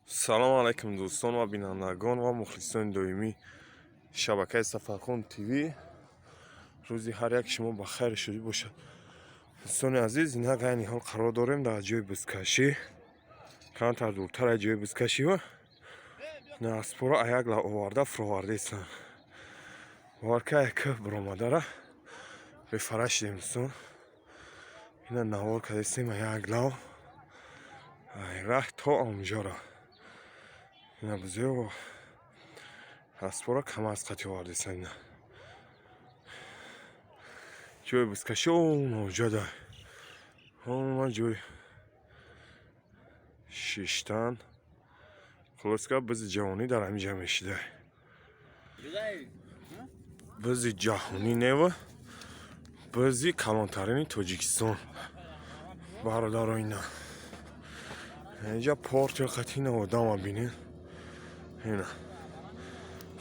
салом алайкум дӯстон ва бинандагон ва мухлисони доимии шабакаи Сафархон ТВ. рӯзи ҳар як шумо ба хайр шудӣ бошад. дӯстони азиз, инак айни ҳол қарор дорем дар ҷои бизкашӣ, камтар дуртар аз ҷои бизкашӣ ва аспора аяк ла оварда фуровардестам. варка яка биромадара бефарашидем дӯстон. ина навор кардестем аяк лав айра то онҷора. ина бизё аспора кам аз қати овардестам. ина ҷои бизкашӣ оҷада ҳама ҷои шиштан хулоска бизи ҷавонӣ дар ҳамиҷа мешида. бизи ҷаҳонӣ нева бизи калонтарини Тоҷикистон. бародаро ина инҷа портия қатина одама бинед. ина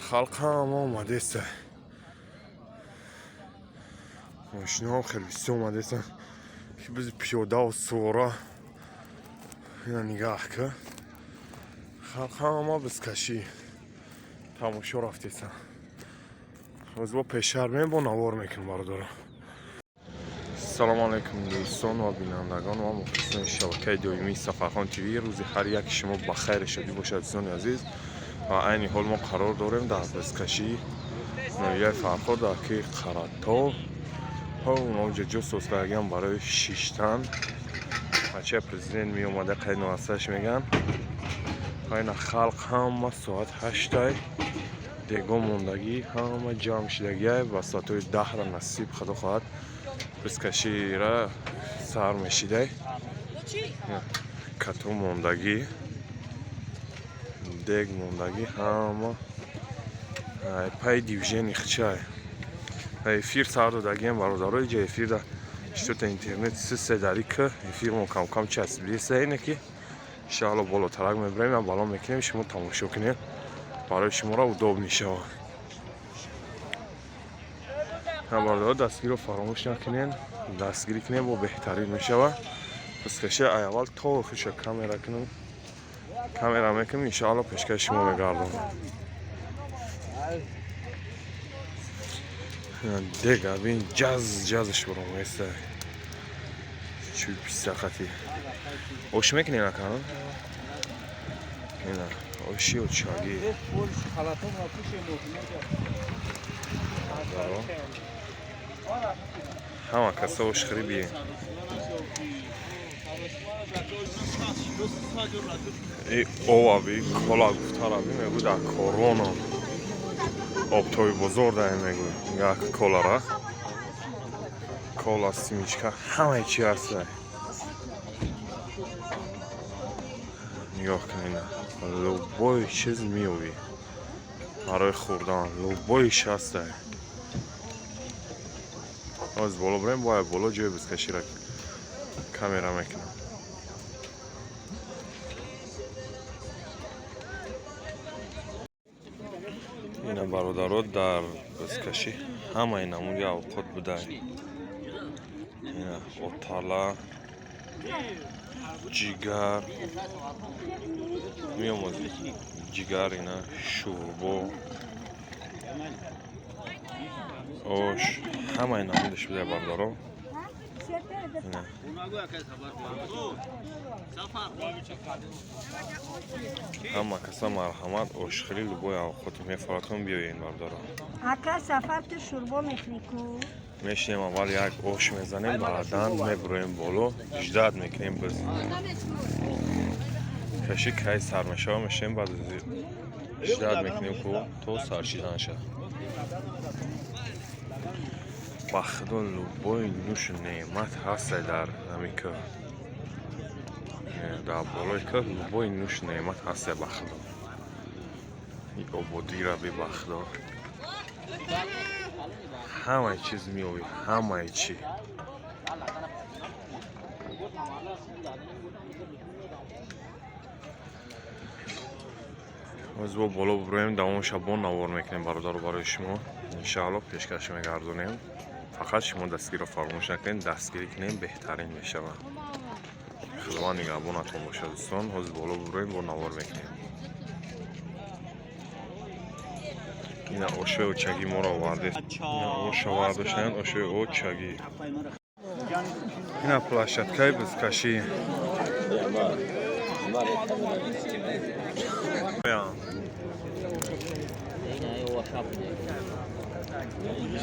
халқам омадеста. мошинаҳо хеле бисёр омадестанд ки бизи пиёдаву суора. ина нигаҳ кар халқама бизкашӣ тамошо рафтестанд. ҳозир пешар мем бо навор мекунем бародаро. салому алайкум дӯстон ва бинандагон ва мухлисони шабакаи доимии Сафархон ТВ. рӯзи ҳар яки шумо ба хайр шудӣ бошад дӯстони азиз. ва айни ҳол мо қарор дорем дар бизкашии ноҳияи Фарход дар кӯи Қаратов онаҷа ҷо соз кардагиам барои шиштан. бачаи президент меомада қайд навасташ меган. айна халқ ҳама соат 8 дегон мондагӣ ҳама ҷамъ шидагия ба соатҳои 10 насиб худо хоҳад бизкашира сар мешидай. кату мондагӣ дег мондагӣ ҳама пай дивижени хчай эфир сар додагиам бародаро. иҷа эфир да что-то интернет сисе дарика эфир мо кам часбиса ине ки иншаалло болотарак мебарем я балон мекунем шумо тамошо кунед барои шуморо удоб мешавад. бародаро дастгириро фаромӯш накунед, дастгирӣ кунед бо беҳтарин мешавад. бизкаши айаввал то хуша камера мекунем иншаалло пешкаши шумо мегардонам. дега бин ҷазш бироместа чӯ писақати ош мекунед акан. ина оши очаги ҳама каса ошхӯрӣ бием. оваби кола гуфтараби мегӯ дар корона обтои бозор дай мегӯ як колара кола симичка ҳамаи чи ҳаста. нигоҳ кунед любой чиз меёбӣ барои хӯрдан. любойш ҳаста. ҳоз боло бурем бояд боло ҷои бизкашира камера мекунам. ина бародаро дар бизкашӣ ҳамаи намуди авқот будай. ина отала ҷигар меомади ҷигар ина шӯрбо ош ҳамаи намудаш будай бародаро. ҳама каса марҳамат ошхӯрӣ любой авқоти мефаратон биёед бародаро. ака сафар ту шӯрбо мехӯрӣ ку мешинем аввал як ош мезанем баъдан мебуроем боло ждат мекунем биз каши кай сар мешава мешинем баъд ждат мекунем ку то саршидан шавад. ба худо любой нӯшу неъмат ҳастай дар ҳамин дар болои кӯ любой нӯшу неъмат ҳастай ба худо. ободира би ба худо ҳамаи чиз меёбӣ ҳамаи чи. ҳоз бо боло бубурем давоми шабон навор мекунем бародаро барои шумо иншаалло пешкаш мегардонем. фақат шумо дастгириро фаромӯш накунед, дастгирӣ кунем беҳтарин мешавад. خیلی نگهبانتون باشه دوستان. حاضر بالا بریم با نوار میکنیم. این آشه و چگی ما را آورده. این آشه ورداشتن آشه و چگی. این پلاشتکای بزکشی.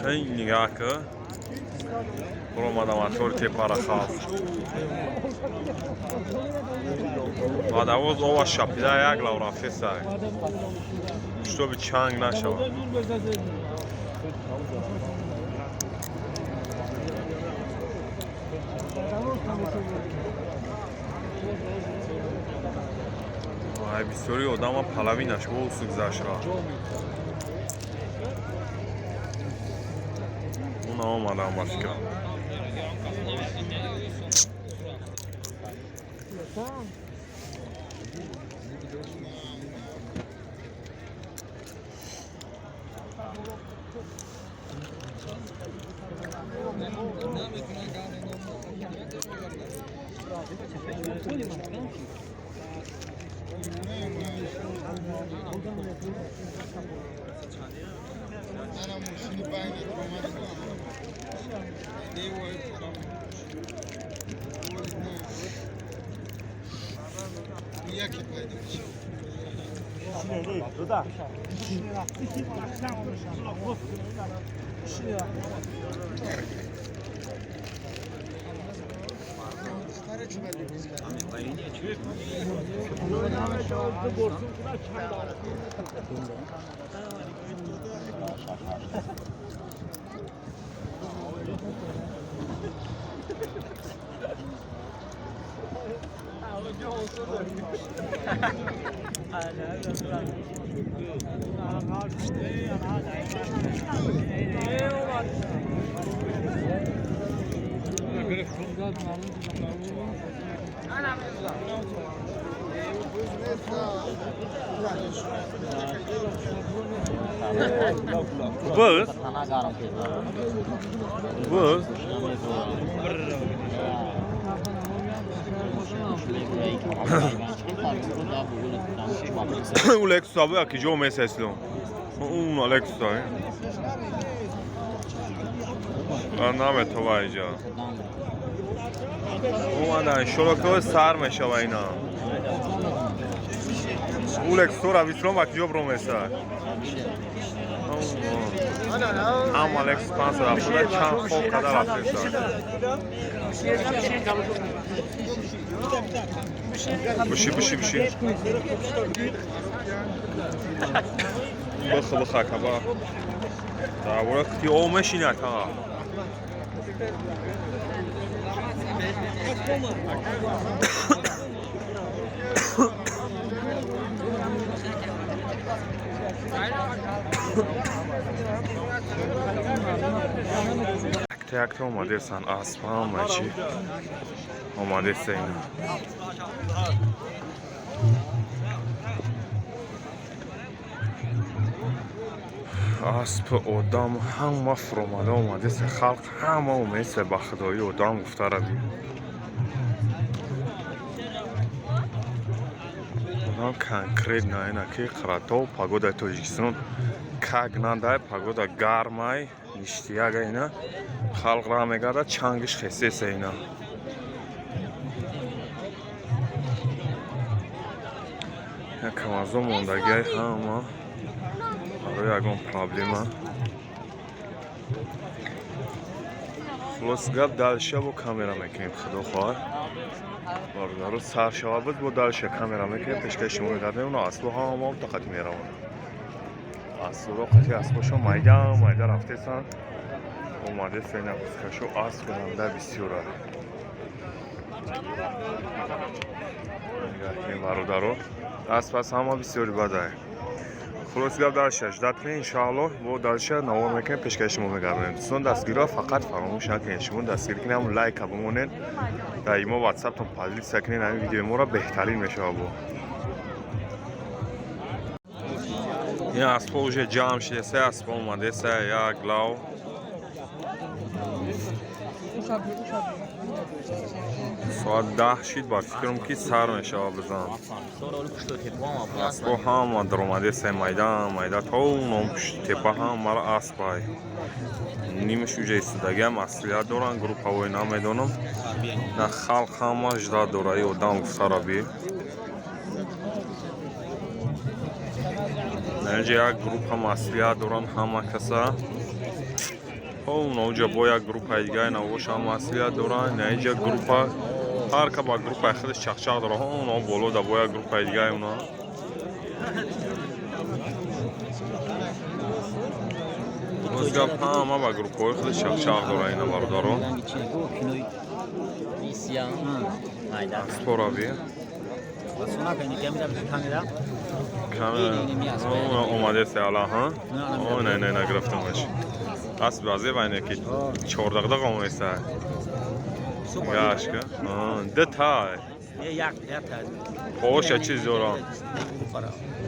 این نگاه که برو مادم اتور تپاره خواست و دوز آوا شپیده یک لو رفته سای شتو به چنگ نشود ای بسیاری آدم ها پلوی نشد و سگذشت را اون آمدم باش که Buz? Buz? O Lex sabe aqui, João Messi, um Alex sabe. نام تو اینجا اومدن شلوکو سر میشه و اینا اولکس تو را بیسرون وقتی جا برو میسر هم اولکس پانس رفته چند خوب کده رفته سر بشی بخ کبا درباره کتی اومشی نکا تک اومده سن اسبا اومدی اومده سین اسب آدم هم مفرومده اومده سه خلق همه اومده سه بخدایی آدم گفته را بی آدم کنکریت نه اینه که قرطاو پاگودا توجیکستان کگ ننده پاگودا گرمای نشتیاگه اینا خلق را میگرده چنگش خیسه سه اینا یکم از اون موندگی همه برای یکم پرابلیم خلاص گپ دلشه با کامera میکنیم خدا خواه باردارو سر شوابد با دلشه کامera میکنیم پشکش شما میدردیم اونو اصلو هم تا قد میرون اصلو رو قطعی اصلوشو مایده رفته سن اومده سینه بسکشو اصل کننده بسیوره این برادرو اصل پس همه بسیاری بده خلاص گپ در 16 انشاءالله با دلشه نوار میکنیم پیشکش شما میگردیم دوستان دستگیرها فقط فراموش نکنید شما دستگیر کنید همون لایک بمونید دائما واتساپ تون پادلیت سکنید همین ویدیو ما را بهترین میشه با این اسبا уже جمع شده سه اسبا اومده سه یک لاو ساعت 10 شد بر فکرم که سر میشه بزنم اسبا هم در اومده سه میدان تا اونم پشت تپه هم مرا اسب های نیمش اوجه ایستادگی هم اصلیت دارن گروپ هوای نمیدونم نه خلق هم اجدا داره ای آدم گفتارا بی نه اینجا یک گروپ هم اصلیت دارن همه کسا اون اوجه با یک گروپ دیگه نوش هم اصلیت دارن نه اینجا گروپ هر که با گروپ خودش چخچخ داره اون بالا دا با یک گروپ دیگه اونا روزگاه همه با گروپ های خودش چخچخ داره اینا باردارو اسپورا بی کامera اومده سیالا ها نه نگرفتمش اسب بازی باینه که 14 دقیقه اومسته گاش که ده تا خوش چیز دارم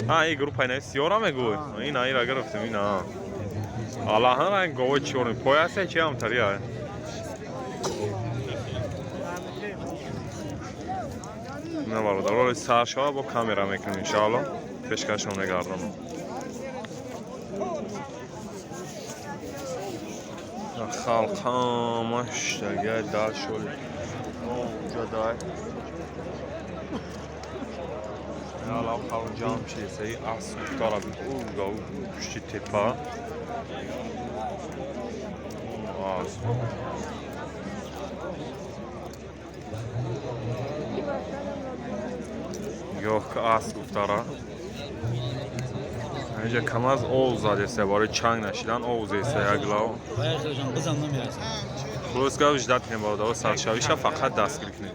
ها این گروپ اینه سیارا میگوی این را گرفتم اینا الله هم رنگ گوه چورن پایسته چی هم تریه نه برادر روی سرشا با کامera میکنم انشاءالله پیشکشون نگردم خلق همش دیگه دل شد اونجا دای حالا خلق جام چیزه ای اصل داره بید اونجا پشتی تپا یا که اصل گفتاره اینجا کم از اوز زده سه باره چنگ نشیدن اوز ایسته اگلاو خلوص گاو جدت کنیم باده و سرشاویش فقط دستگیر کنیم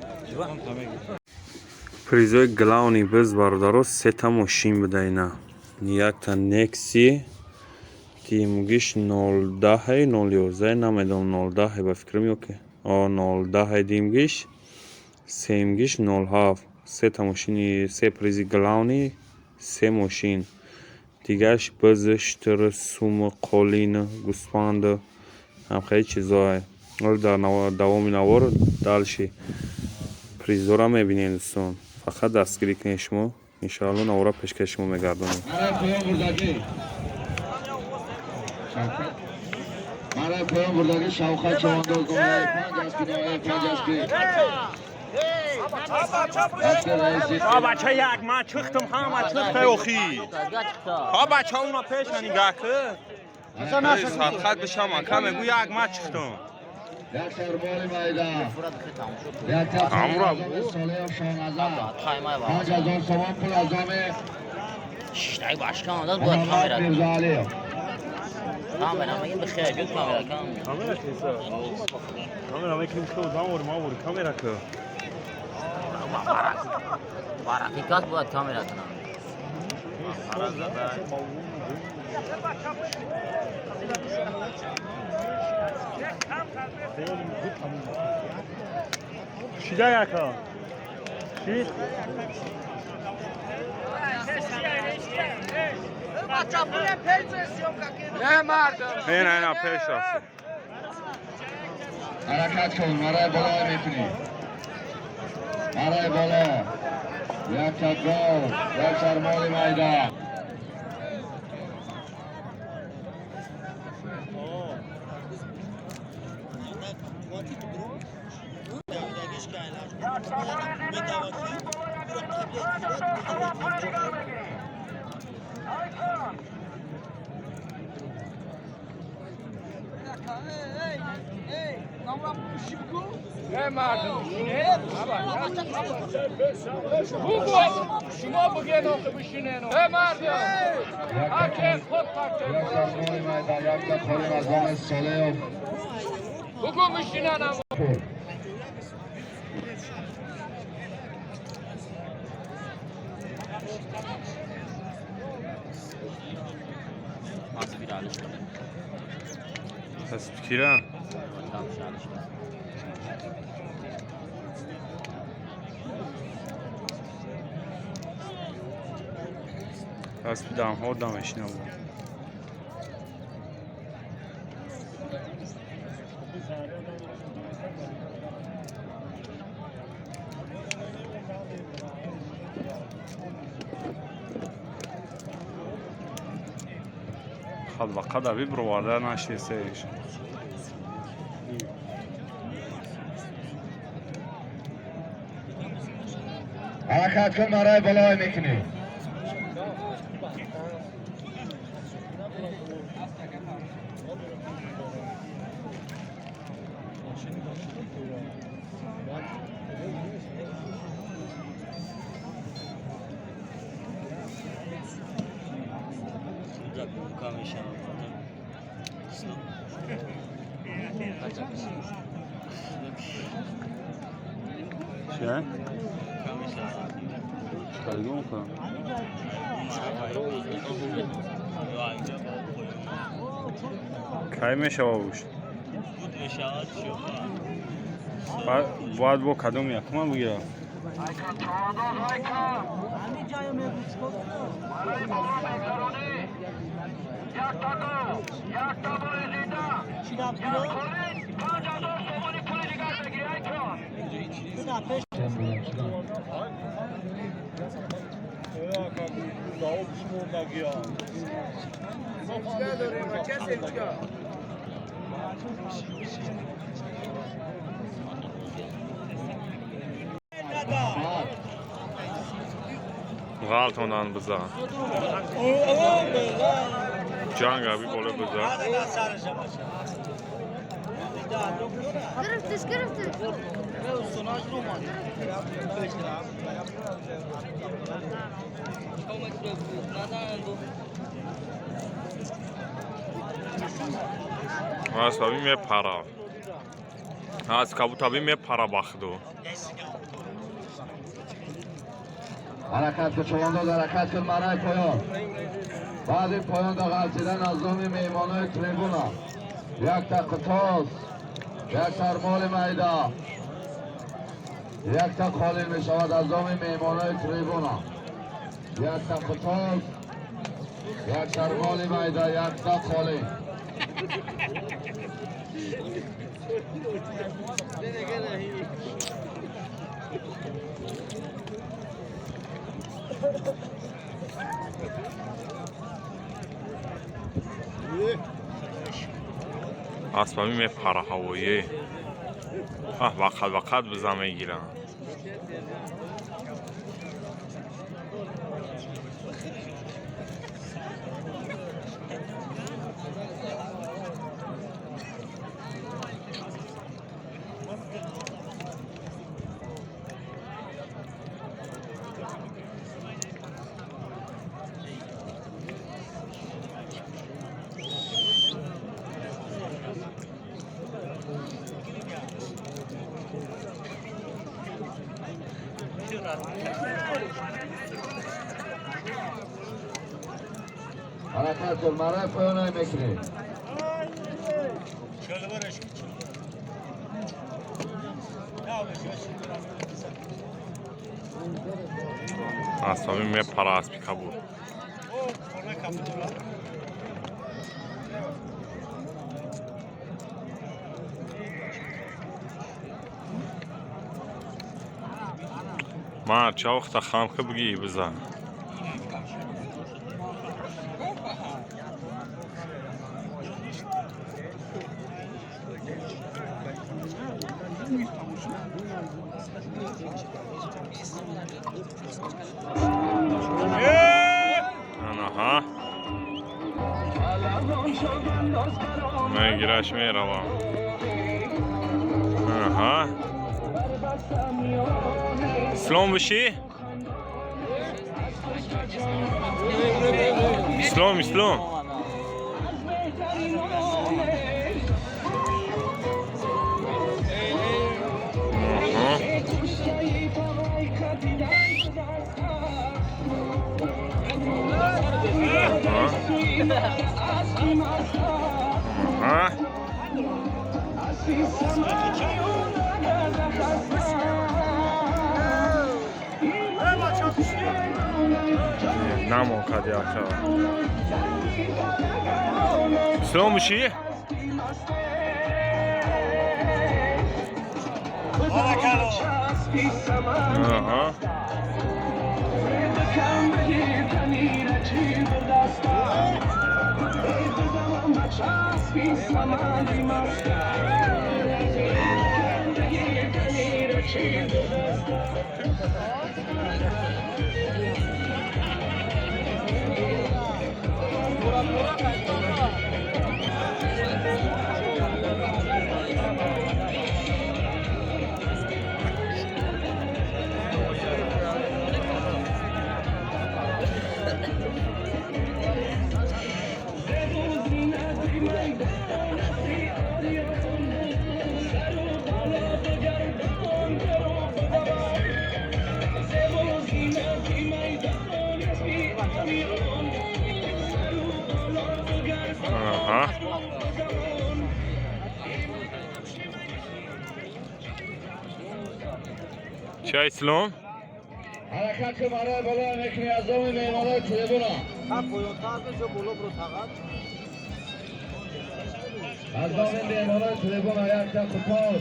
پریزوی گلاونی بز باردارو سه تا ماشین بده اینا یک تا نکسی دیمگیش 010 011 نمیدونم 010 به فکرم یوکه 010 دیمگیش سیمگیش 07 سه تا ماشینی سه پریزی گلاونی سه ماشین دیگرش بزشتر سوم قولین گوسفند هم خیلی چیزای ولی در دوامی نوار دلشی پریزورا میبینین دوستان فقط دستگیری کنید شما انشاءالله نوارا پیشکش شما میگردونیم برای پایان برداری شوخت چوانداز دومای 5 ها بچه یک من چختم همه چخته اخی ها بچه اونا پیش نگاه که سرخط بشم کم بگو یک من چختم یک سربال میدان همرا ساله شانزه 5000 سوان پول ازامه اشتای باش کن داد بود کامera میرزالی کامera میگم بخیر جو کامera کامera میکنیم تو زمان ما بود کامera که حقیقت بود کامera کنم شیده یکا شید نه پیش راستی حرکت کن مرای بالا میتونی مرای بالا یک تکرار یک سرمال میدان شما بگین آخه بشینین مردم حاکم خود پرتر یک سرمال میدان یک تکرار از آن ساله بگو بشینن پس بکیرم پس بدم ها دمش نبود خد وقت ابی برواده نشتی سیش حرکت کن برای بالای میکنی چه؟ چکاری میکنم کی میشه باوش باید با کدوم یک من بگیرم غلط ondan bize. Can abi böyle bize. Kırıftı. Az tabii mi para? Az kabu tabii mi para baktı. حرکت کن چوانداز حرکت کن برای پایان بعد این پایان دا غلطیدن از دومی میمانای تریبونا یک تا قطاز یک سرمال میده یک تا خالی می شود از دومی میمانای تریبونا یک تا قطاز یک سرمال میده یک تا خالی Asbabim hep para havayı. Ah vakat bize میگیرن. حرکت کن برای پایان میکنی Asbabim hep para asbi kabul. ما چه وقت خام که بگی بزن aha من گیرش میروم aha سلام بشی سلام نمو کدی آخه سلام بشی aha Aha. چای اسلام حرکت که برای بالا میکنی از دومی میمانه تریبونا از دومی میمانه تریبونا یک تا خطاز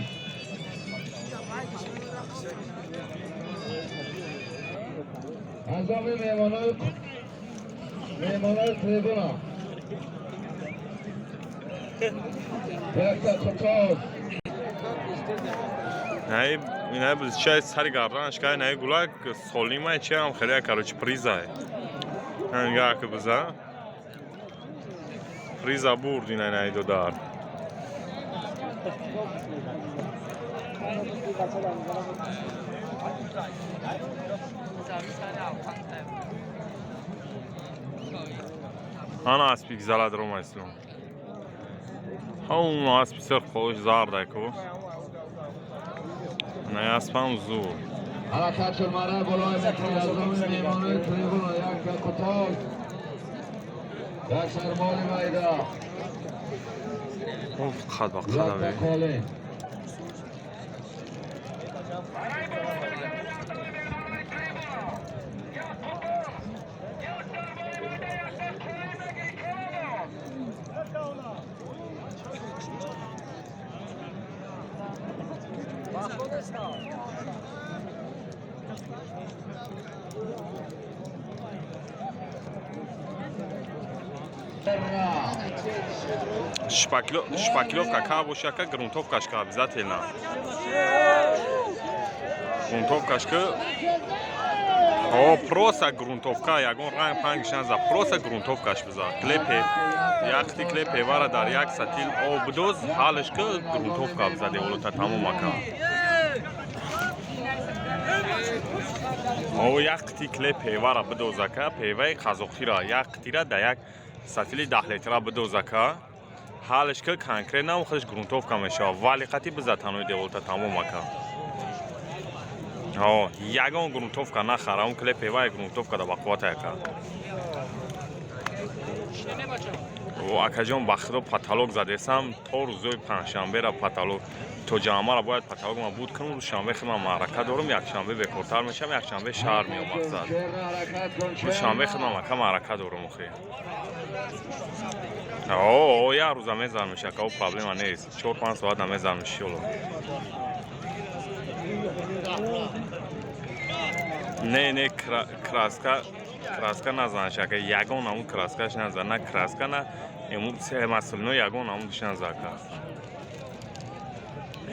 از دومی میمانه تریبونا یک تا خطاز نه اینا biz چای سری گردنش که نه گلک سالیمه چه هم خیلی کاروچ پریزه نگاه که بزه پریزه برد اینا نه دو دار آن اسبی که زلد رو میسلم اون اسبی سر خوش زارده کو نه اسبم زور حرکت که برای بالا میکنی از دومی میمانه تریبونا یک تا خطاز یک سربال میده اوف خد با یک تا قدمه کالی шпаклёвка ка бошака грунтовкашка обязательно грунтовкашка о просто грунтовка ягон ранг пангишан за просто грунтовкаш биза клепе яхти клепе вара дар як сатил обдоз ҳалашка грунтовка биза деволота тамом ака о яхти клепе вара бдозака певаи қазоқира яхтира да як сатили 10 литра бдозака حالش که کنکره نمو خودش گرونتوفکا میشه ولی قطعی بزد تنوی دیولتا تموم مکا یگان گرونتوفکا نخره اون کلی پیوه گرونتوفکا دا بقوات یکا و اکا جان بخدا پتالوگ زدیسم تا روزوی پنجشنبه را پتالوگ تو جامعه را باید پتالوگ ما بود کنم رو شنبه خیلی من معرکه دارم یک شنبه بکرتر میشم یک شنبه شهر میام مقصد رو شنبه خیلی من مکه معرکه دارم خیلی اوه یا روزا میزن میشه که او پرابلم نیست 4-5 ساعت نمیزن میشه نه کراسکا نزنشه که یگان همون کراسکاش نزن نه کراسکا نه امون سه مسئولینو یگان همون دیش نزن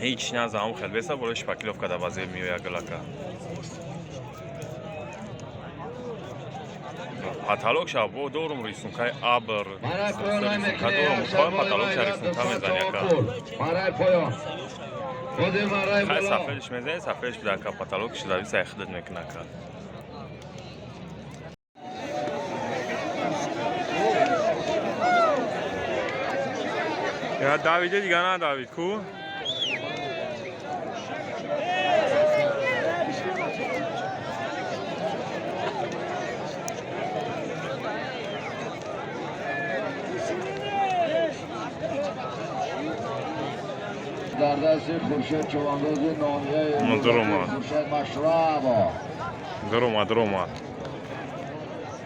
هیچ نزن همون خیلی بسه بلوش پاکیلوف کده بازه میو یگلکه پاتالوگ شب و دورم ریسونکای آبر ریسونکا دورم خواهم پاتالوگ شب ریسونکا میزن یکا خیلی سفرش میزنی سفرش بیده که پاتالوگ شدوی سای خدت میکنه که یا داویده دیگه نه داوید کو در دست خورشید چوانداز نامیه خورشید مشرابا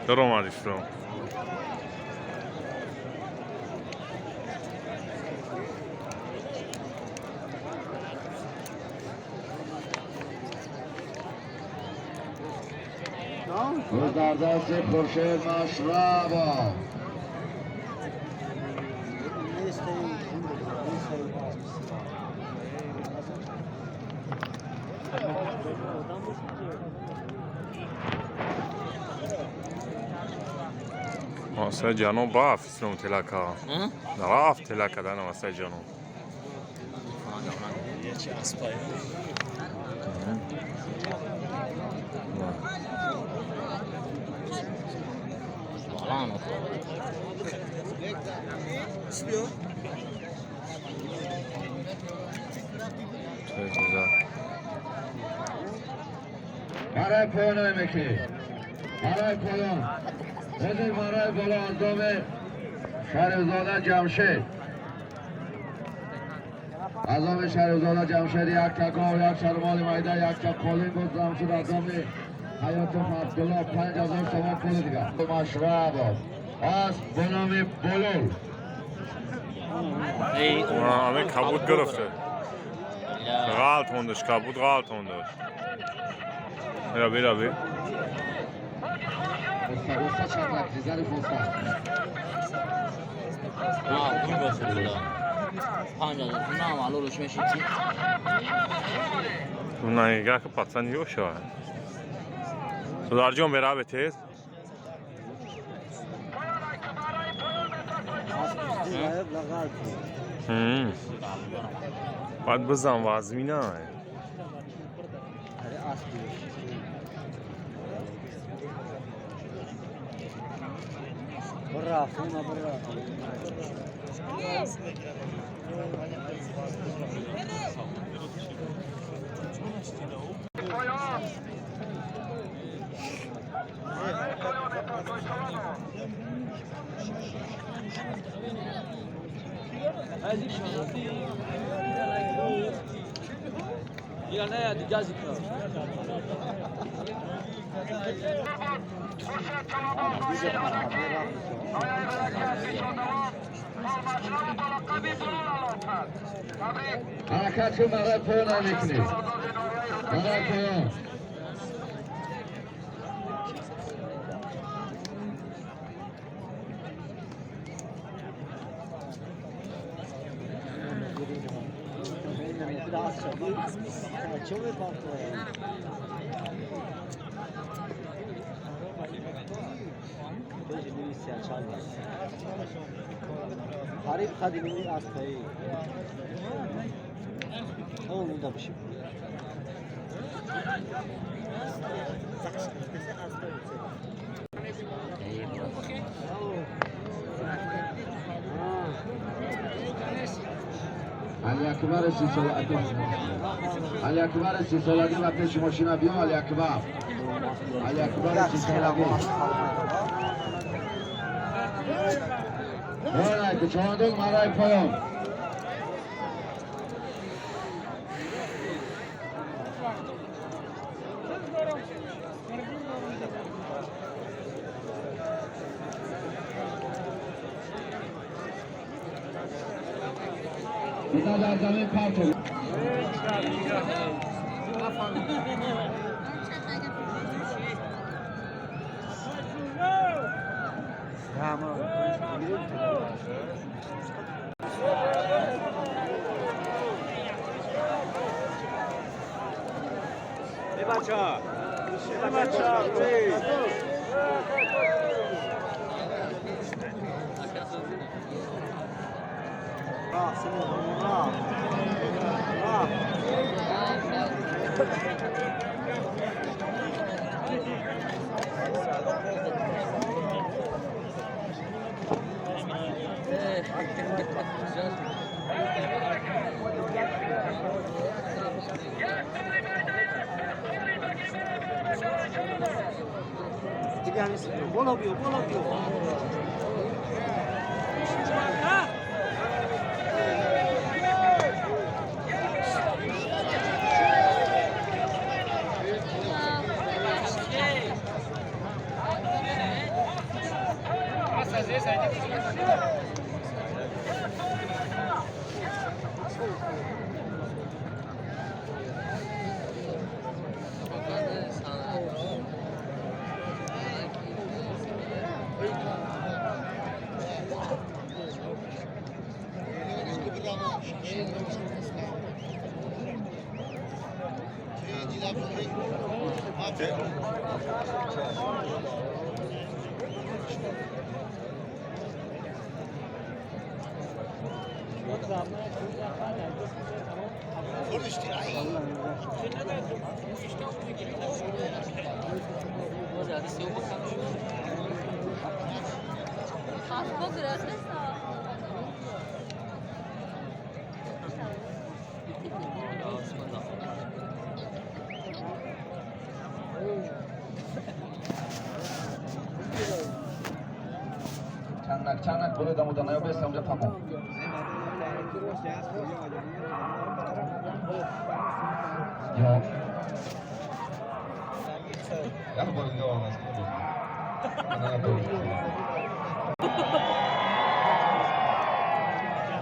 درومد اسلام در دست خورشید مشرابا واسه جانو باف اسلام تلاکا راف تلاکا دانا واسه جانو برای پایان امکی برای پایان وزیر برای بالا انجام شهرزاده جمشید انجام شهرزاده جمشید یک تکا و یک شرمال میده یک چک قالین بود جمشید انجام حیات عبدالله 5000 تومان پول دیگه مشروع بود از بنامی بلول همه کبود گرفته غلط موندش کبود غلط موندش بیا بیا Usta çatlak, dizleri usta. bunu gösteriyor. Panca ne ama olur şu şey. Bundan nigah که پتن یو شو سردار جون برا به تیز باید بزن وازمی نه برا فينا برا يا لا دي جازك Harekat şu Mehmet Poyun emekli. Mehmet Poyun. Harip kadimini astayı. Oğlum da bir şey. علی اکبر علی اکبر سیسالگی و پیش ماشینا بیا علی اکبر علی اکبر سیسالگی برای که چاندون مرای پایان اینا در زمین پرت شد Bola biyo. چند برای دمو نیا بیست اونجا تمام یا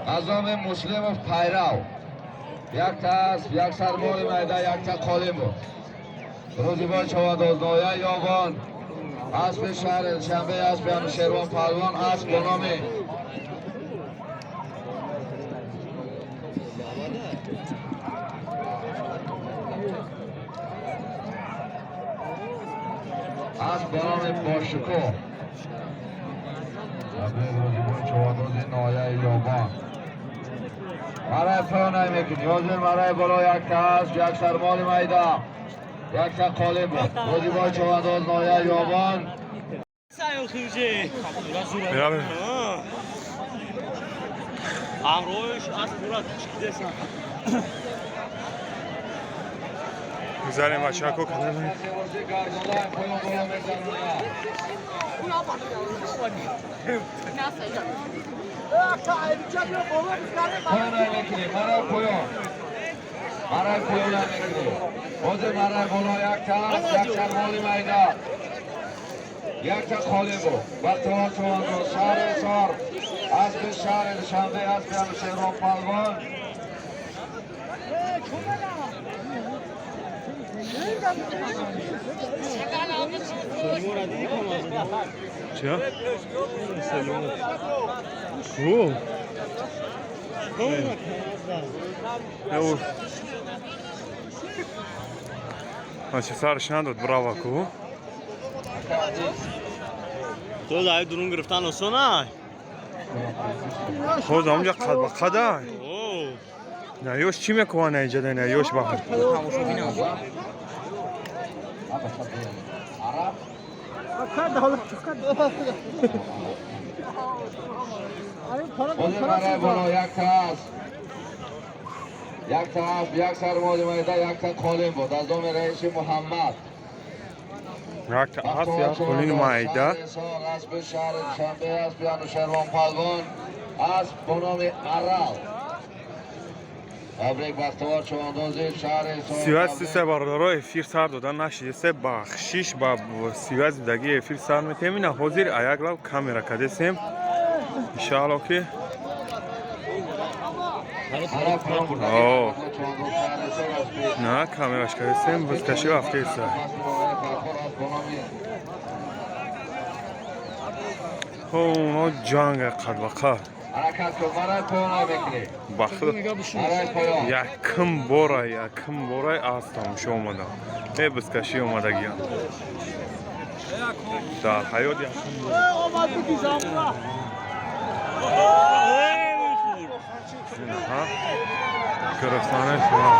نظام مسلم پیرو یک تاس یک سرمال میده یک تا قالیم بود روزی با چوادازنایه یابان اسب شهر شنبه اسب انوشیروان پهلوان اسب با نام اسب با نام باشکو روزی با چوادازنایه یابان مرای پایان نمیکنی حاضر مرای بالا یک تا اسب یک سرمال میده یک تا قالب بود روزی با چوانداز نایه یابان سایو خیوجه برام امروش از پورا چیده سن میذاریم بچه ها کنه پایان نمیکنی مرای پایان مرای پایان نمیکنی حاضر مرای بالا یک تا یک سرمال میده یک تا خالی بود وقت ها چوانداز شهر سار اسب شهر شنبه اسب انوشیروان پهلوان چیا؟ اوه اوه ماشي سرش نداد براوا کو تو دای درون گرفتن آسونه خود اونجا قد به قده اوه نیوش چی میکنه اینجا نیوش بخور حاضر مرای بالا یک تا است یک تا اسب یک سرمال میده یک تا قالیم بود از نام رئیس محمد یک تا هست یا کلین مایده اسب شهر شنبه اسب انوشیروان پهلوان اسب با نام عرال تبریک بختیوار چواندازی شهر سیوز سه باردارای افیر سر دادن نشید سه بخشیش با سیوز دگی افیر سر میتیمین حاضر ایک لب کامیرا کده سیم انشاءالله که اوه نه کامیراش کده سیم بزکشی و هفته سر اوه جانگ قد وقت حرکت کن مرای پایان نمیکنی بخدا مرای پایان یکم برای آستانش اومدم ای بزکشی اومدگیان در حیات یکم ها گرفتانه شما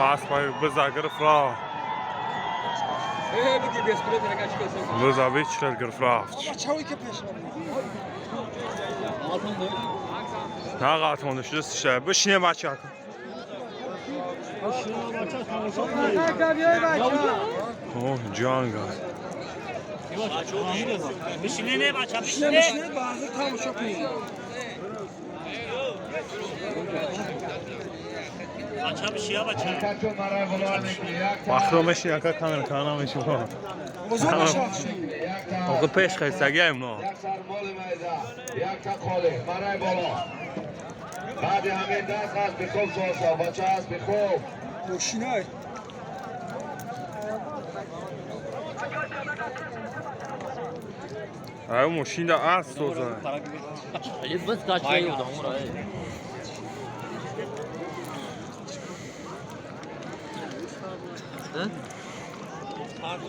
آسپای بزا گرفت را بزا بیچرد گرفت رافت نه قطعان داشته دستشه بشینه بچه کن اوه جان گاز بشینه بچه بشینه بچه بشیا بچه حرکت کن مرای بالا نمیکنی یک تا بخرومش یکا کامل کانا میشه آقا پیش خیلی سگیم نه یک سرمال میده یک تا قالیم مرای بالا بعد همین دست هست به خوب سوسا بچه هست به خوب او ماشین دا از سوزن علی بس کاچه یو دامورا Aslan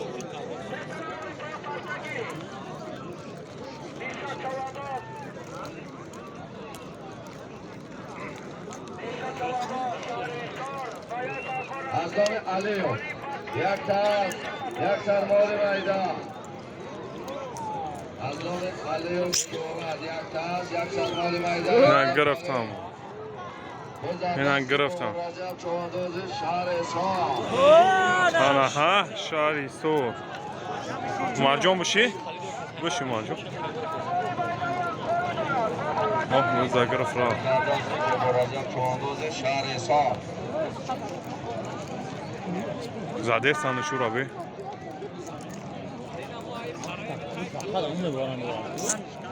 Aliyev. Yak tas, yak sarmoli mayda. Aslan Aliyev şurat, yak tas, yak sarmoli mayda. من گرفتم من گرفتم Rajab Chavandozi Shahri Sor. آنا ها شاری سو مرجان بشی بشی مرجان آه موزه گرفت را Rajab Chavandozi Shahri Sor. زده سنشو را بی Hadi onu da buranın var.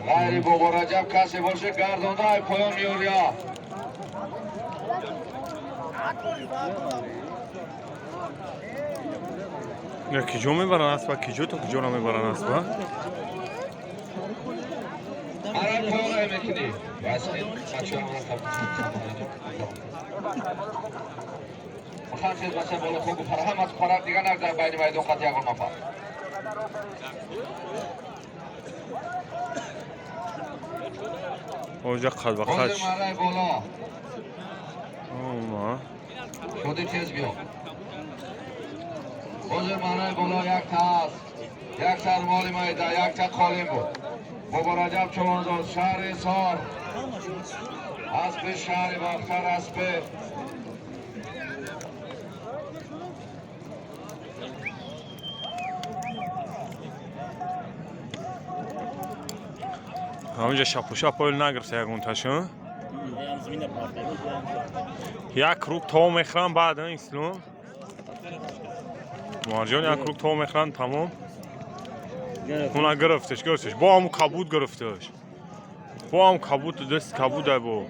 Gayri Bobo Rajab kase boşe gardonda ay poyon yuriya. نه کجا میبرن اسبا کجا تو کجا نمیبرن اسبا Aray poyon ay mekini. Vasfin açıyorum rakam. Bakın siz mesela böyle koku para hem az para diğer nereden bayni maydon katya kurma pa. اونجا خد Bozdur بخش maray bolo. اوما Şodi tez biyo. Bozdur maray bolo yak tas. Yak sarmoli mayda yak ta kolim bu. Bobo Rajab Chavandoz Shahri Sor. Asbe Shahri Bakhtar asbe. اونجا شپ و شپ پایل نگرفته یک اونتاشون Yani zeminde partiydi. یک روب تا میخرن بعد این اسلام مرجان یک روب تا میخرن تمام اونا گرفتش با همون کبود گرفتش با هم کبود دست کبوده با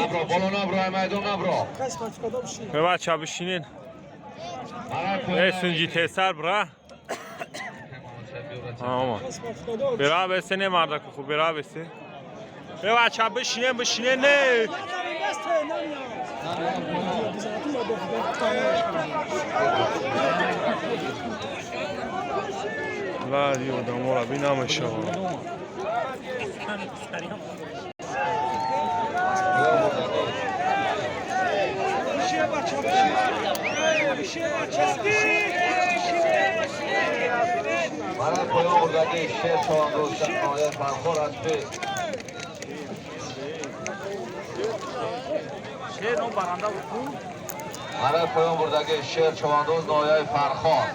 Nabro bolo nabro ay maydon nabro. به بچه بشینین Aray poyon ای ay سنجی تیسر برا آما برا بسه نه مرده که خوب برا بسه به بچه بشینین نه لا دیو دمورا بی نامشه Aray poyon buradaki Sher Chavandoz Noya Farkhor asbe. Aray poyon buradaki Sher Chavandoz Noya Farkhor.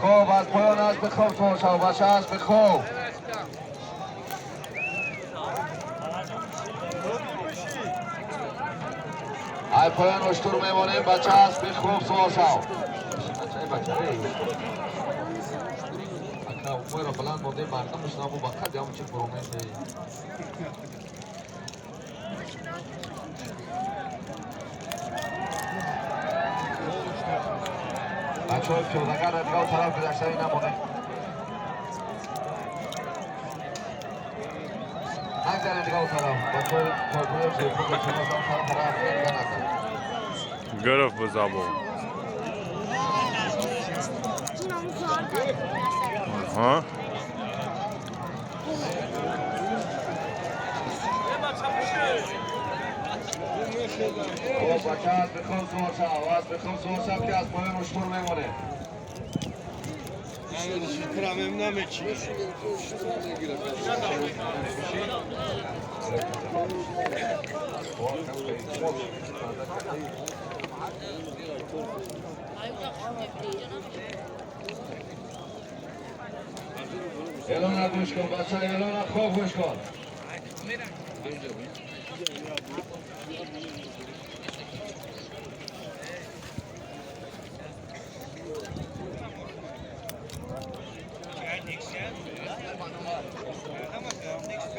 خوب از پایان از به خوب تو شو باشه از به خوب ای پایان اشتور میمونیم بچه از به خوب تو شو بچه اکا اوی را بلند مونده مردم بشنامو با خد همون چه پرومه دی بچه های پیادگر ادگاه طرف گذشته ای نمونه نگذر ادگاه طرف بچه های کارگوی سیفون که چنازان طرف نگذر نگذر گرفت بزابو ها بچه از بخون سوار شو از بخون سوار شو که از پایان اشتور میمونه اعلان گوش کن بچه اعلان خوب گوش کن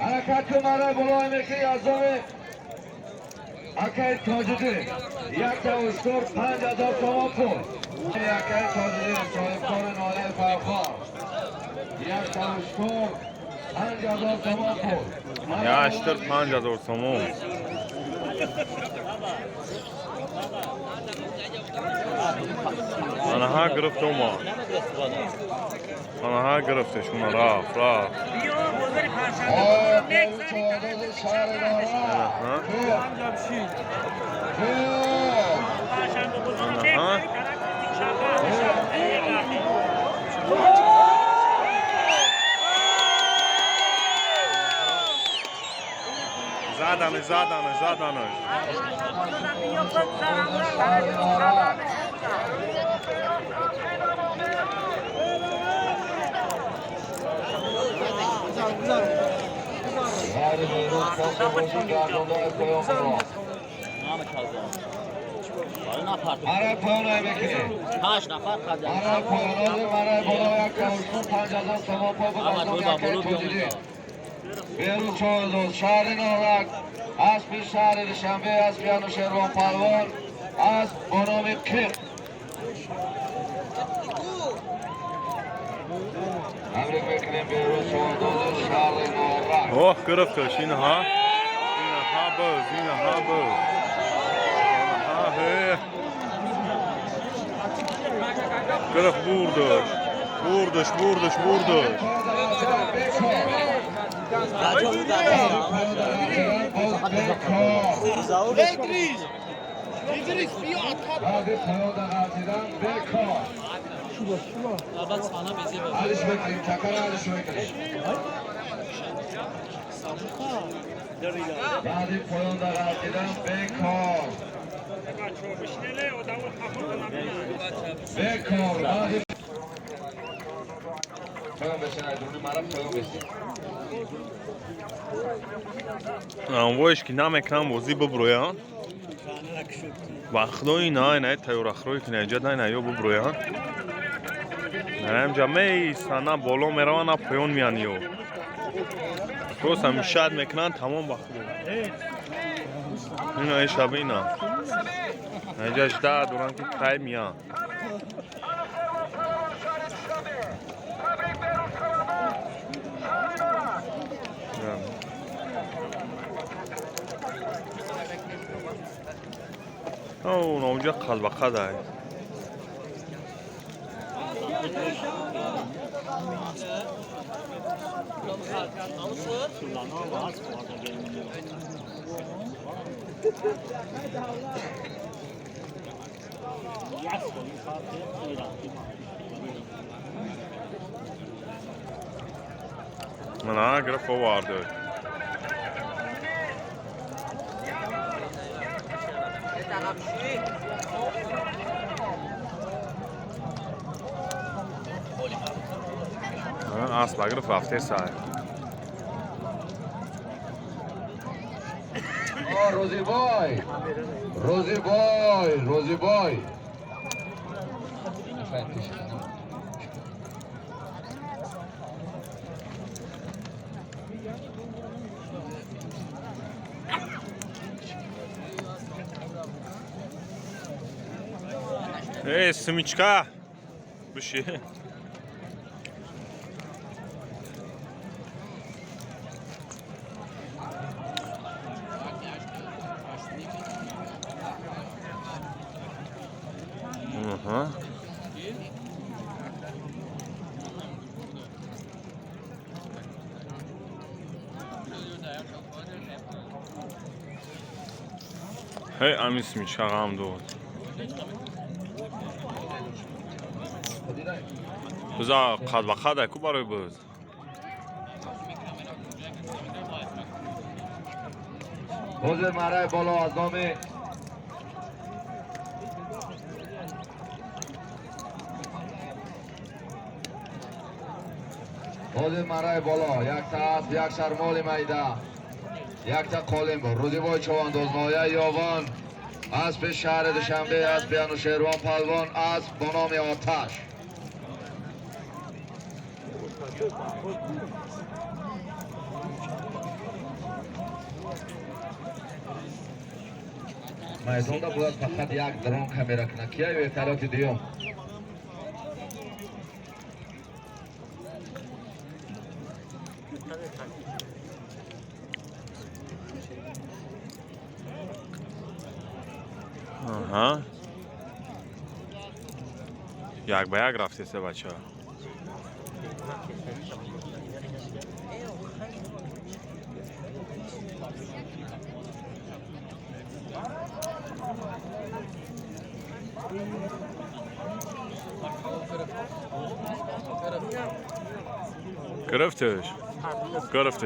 حرکت کن برای بلای مکی ازامه اکای تاجدی یک تا اشتور 5000 تومان کن اکای تاجدی صاحب کار نایه فرخار یک تا اشتور 5000 تومان کن یا اشتر 5000 تومان Ana ha گرفته ما. Ana ha گرفته شما رفت. زدنش. Mara payona bekle. Kaç nafar kaldı? Mara payona mara bolaya kavuştu. 5000 so'm pul Ama bozdi. bolu bolu Beru çoğdu. Şehrin olarak Aspi şehri Dushanbe Aspiyanu Shervan Palvon az bonomi 40. Tebrik bekleyin Beru çoğdu. Şehrin olarak. Oh گرفته اینها بز گرفت بردش Hadi Tayon'da Gazi'den Beko. Aliş bekleyin, Çakar Aliş bekleyin. Hadi Tayon'da Gazi'den Beko. Beko, hadi. Tayon besin, aydınlı marap tayon besin. انواعش که نمیکنم بازی ببرویان وقتایی نه تیور اخروی که نجد نه یا ببرویان نرم جمعه ایسا نه بالا میروان نه پیون میان یو توست همی شاید میکنن تمام وقت این های شبه اینا نجاش ده دوران که کای میان اون اونجا قلبقه ده من ها گرفت و وارده اصلا گرفت رفته سر روزی بای سمیچکا بشی هی امی سمیچکا هم دو بذار قد و قد اکو برای بز حضور مرای بالا از نام حضور مرای بالا یک تا اسب یک شرمال میده یک تا قالین بود روزیبای چوانداز نایه یاوان اسب شهر دوشنبه اسب انوشیروان پهلوان اسب با نام آتش майдонда бояд фақат як дрон камера кунад кия ё эҳтиёти дуюм ها یک به یک رفته سه بچه ها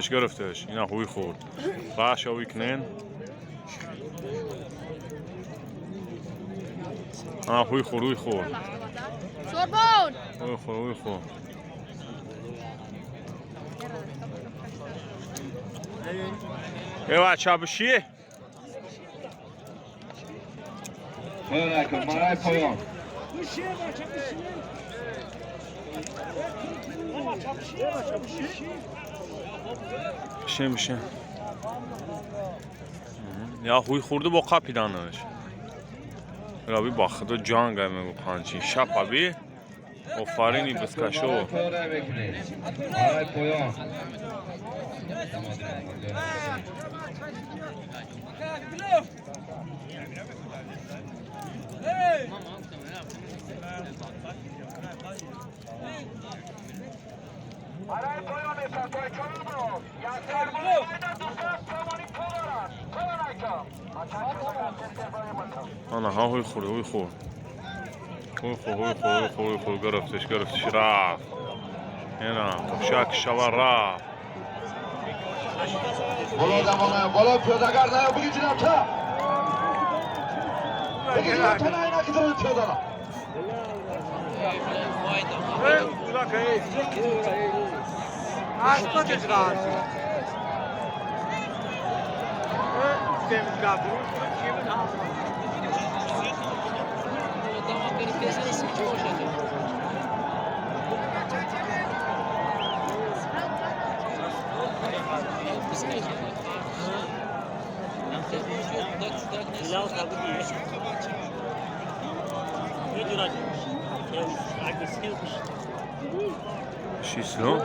گرفتش اینا هوی خورد باش هوی کنین هوی خورد سوربون هوی خورد بچه بشی مرای پایان بشین یا هوی خورده با قپی دانش رابی با خدا جان گه میگو پانچین شب ابی آفرینی بسکشو مرای پایان آنها هوی خورد گرفتش رفت اینا شک شبر رفت بالا پیادهگر نه بگی جناب تا بگی جناب تا نه اینا که دارن پیاده را شیسلو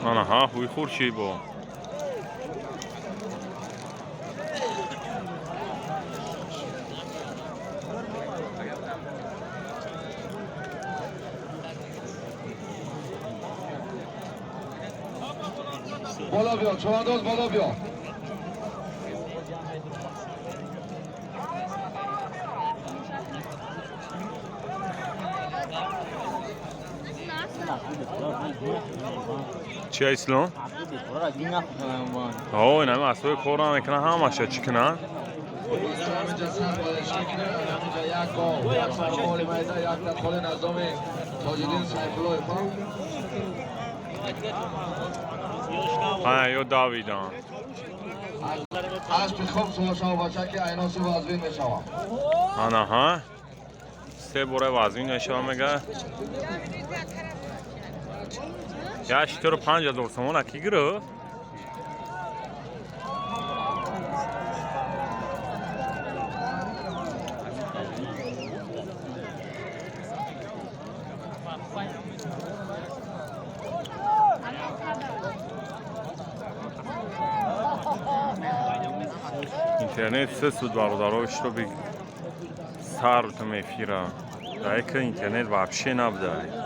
آنها هوی خور چی با بالا بیا چوانداز بالا بیا چی ایسلون؟ اوه نمی اصوی کوران اکنه همشه چی کنه؟ همینجا سر بالش میکنه همینجا یک گل یک سرمال میده یک دخل نظام تاجدین سیفالله ها یو داویدان اسب خوب سوشا باشه که ایناسی وزوین میشوه آنها سه بوره وزین نشوه میگه یا 85,000 تومان اکی گره اینترنت سه سود برادراش رو بگ سر تو میفیره دایی که اینترنت وابشه نبوده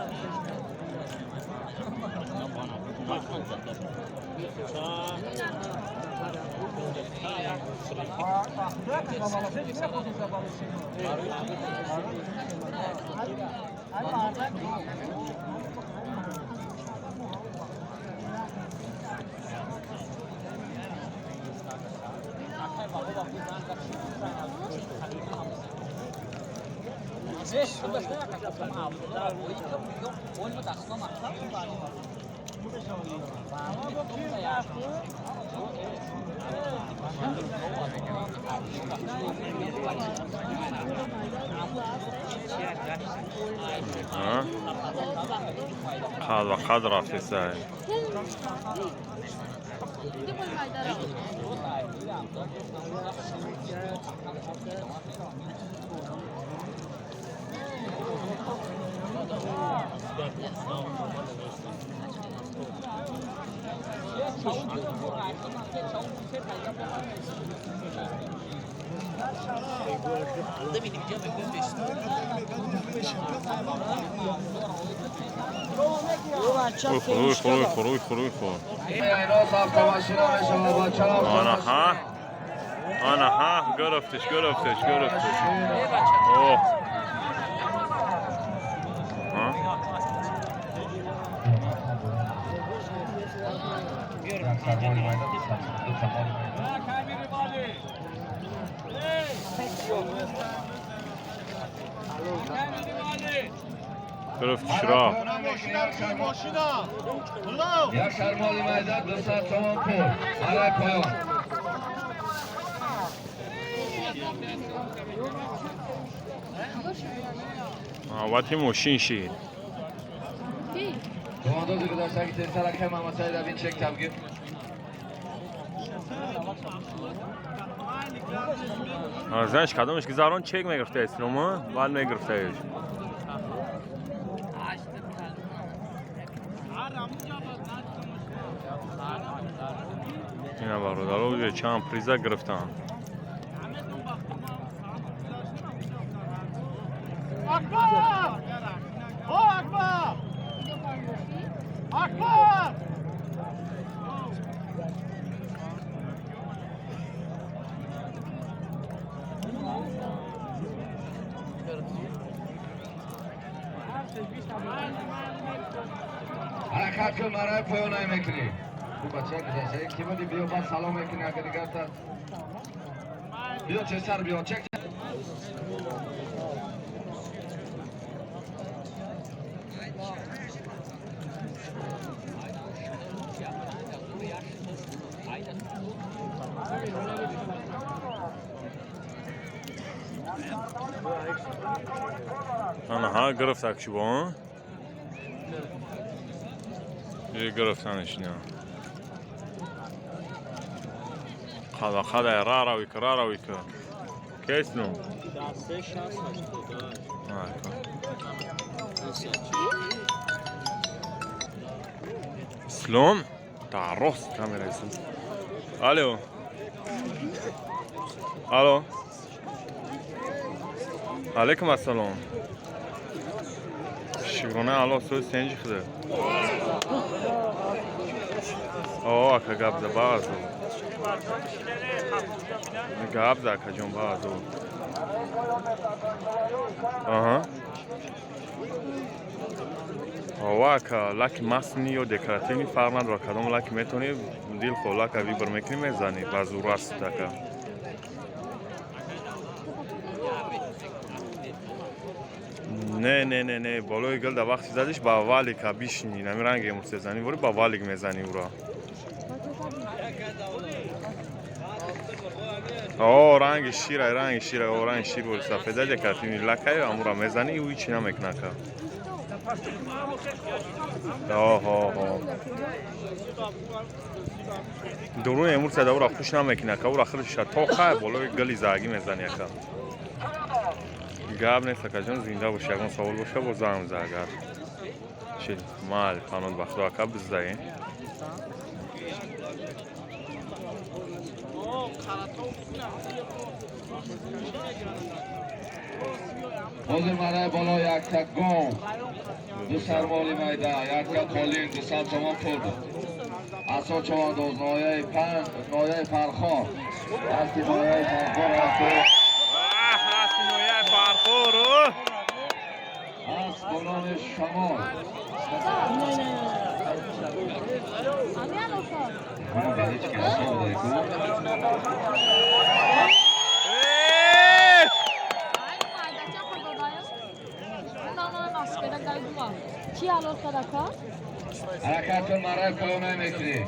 ها هذا قدره في ساعه روی خور ایناس автомашина мешавад ба чароқ آنها گرفتش اوه گرفتش را یک شرمالی میدان 200 تومان پول برای پایان وقتی موشین شید تواندازی گذاشته که تیرتر که محمد سعید از این چک تبگیر زنش کدامش که زاران چک میگرفته است نوما بعد میگرفته است اینا برادرها چند پریزه گرفتن اکبر اکبر اکبر حرکت کن برای پایان میکنی خوب بچه گذاشته کی بودی بیا بعد سلام میکنی اگر دیگر تا بیا چه سر بیا چک آنها گرفت اکشبان یه گرفتنش نه خدا را روی که کیس نو سلام تعرض کامرا اسم الو علیکم السلام شیرونه الو سوی سنجی خده که گاب بازو گاب که جون بازو که لکی ماسنی و دکراتینی فرمان را کدام لکی میتونی دیل خو لکی ویبر میکنی میزنی بازو راست که نه بالای گل در وقتی زدیش با والی که بیشنی نمی رنگی مرسی زنی ولی با والی میزنی او را رنگ شیر ولی سفیده دکراتینی لکی امورا میزنی او هیچی نمیکنه که درون امور صدا او را خوش نمیکنه که او را خیلی شتاقه بالای گلی زاگی میزنی که گاب نیست که جان زنده باشه اگر سوال باشه با زنگ زاگر چی مال قانون بخدا که بزدهی حاضر برای بالا یک تک گام دو سرمالی میده یک تک قالین 200 تومان پول اسا چوانداز نایه فرخار دستی نایه فرخار از بنان شمال Ki alır kadaka? حرکت کن برای پایان میکنی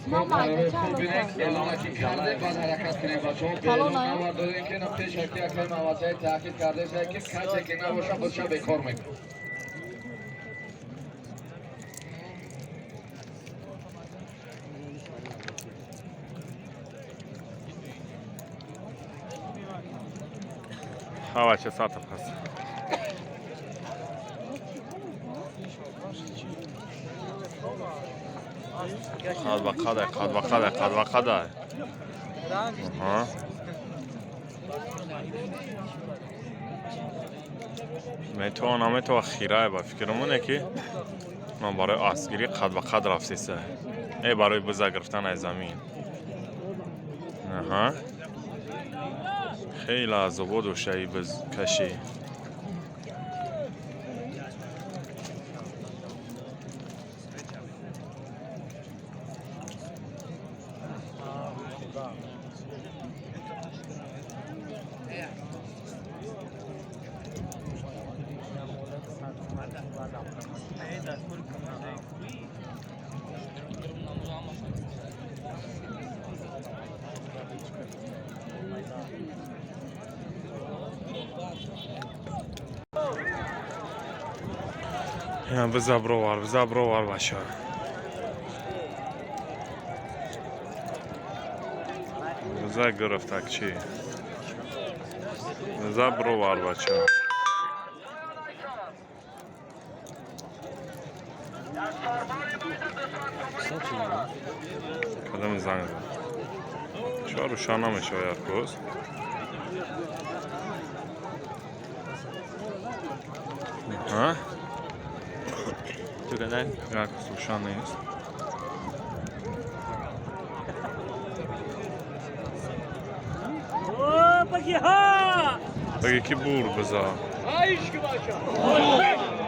خوب بینید اعلانه که کردیم باید حرکت کنیم بچه ها به اعلان نورداریم که نقطه شکلی اکرم مواسعه تحقیق کرده شد که کسی که نباشه خودشه بکار میکنه ها بچه ساعت پس قد وقده میتوانم خیره با فکرمونه که من برای آسگیری قد رفتیسه ای برای بزا گرفتن از زمین خیلی از بود و شایی بز کشی بزا بروار باشه بزا گرفت چی بزا بروار باشه کدام زنگ زن چرا روشن نمیشه یار کوز ها تو کنه یک روشن نیست بگی کی بور بزا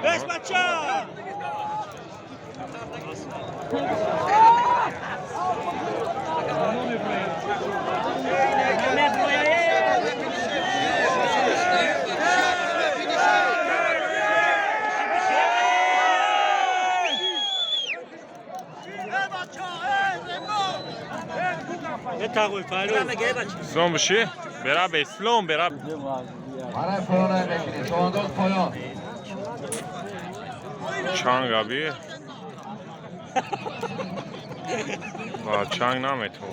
بس بچه سلام بشی برا به اسلام برا برای پایان میکنی شوانداز پایان چانگ آبی با چانگ نامه تو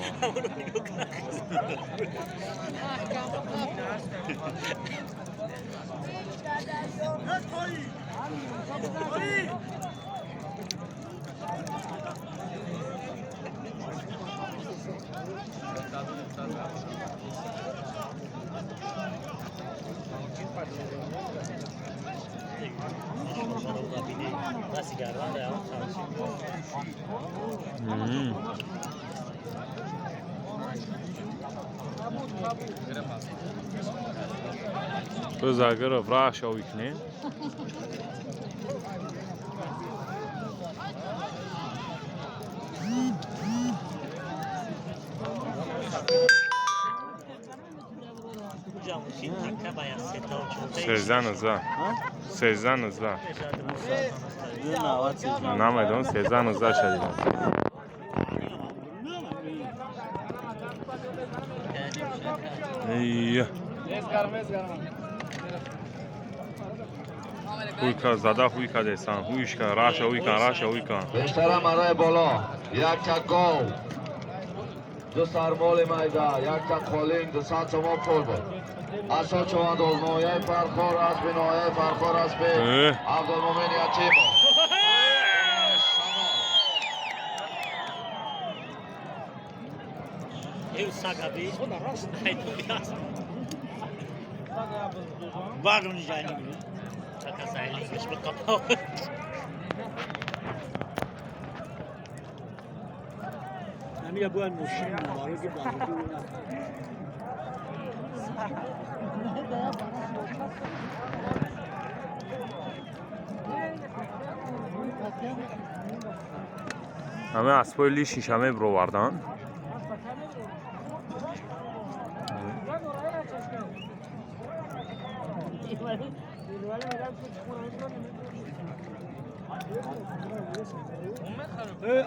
بزا گرفت راه شوی کنی سیزن ازا نمیدون سیزن ازا شدیدم ایه خوی که زده خوی که دیسان خویش که راشه اوی کن بیشترم برای بالا یک تک گل دو سرمال میده یک تک کالینگ دو ساعت شما پول بود اصلا چوانداز نویه فرخور است به نویه فرخور است به عبدالمومن یتیمو Eu sabe Bagam já nem tá casar ali que eu tô Amiga boa no chão, barulho que barulho. همه اسبای لیشیش همه برو وردن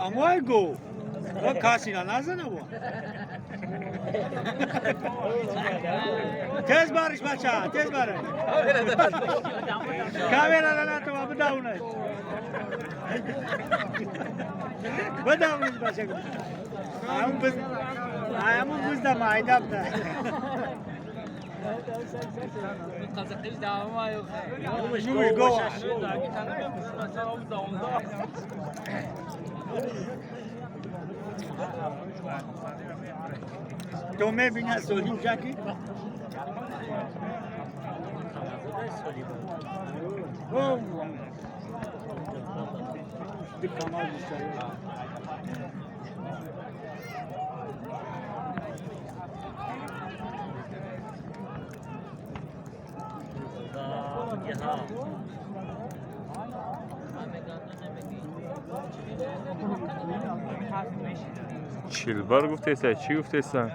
اما گو کاسی نزنه با تیز بارش بچه تیز بارش کامیرا نه تو بداونه بداونه بچه همون بز da maydap da Kazaklı devamı yok. Yumuş go تو میبینی از سولیم جاکی؟ چیلبر گفته ایسا چی گفته ایسا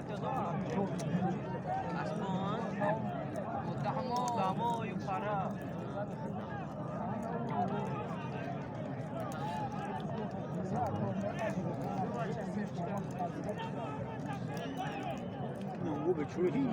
او به چوری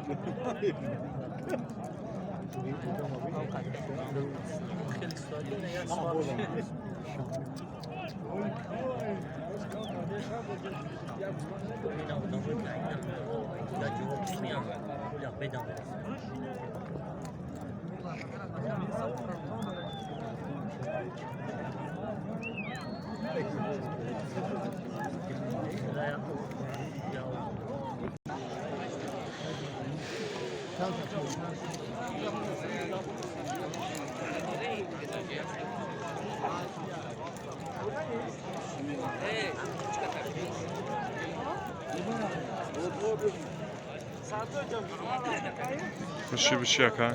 خوشی بچی اکا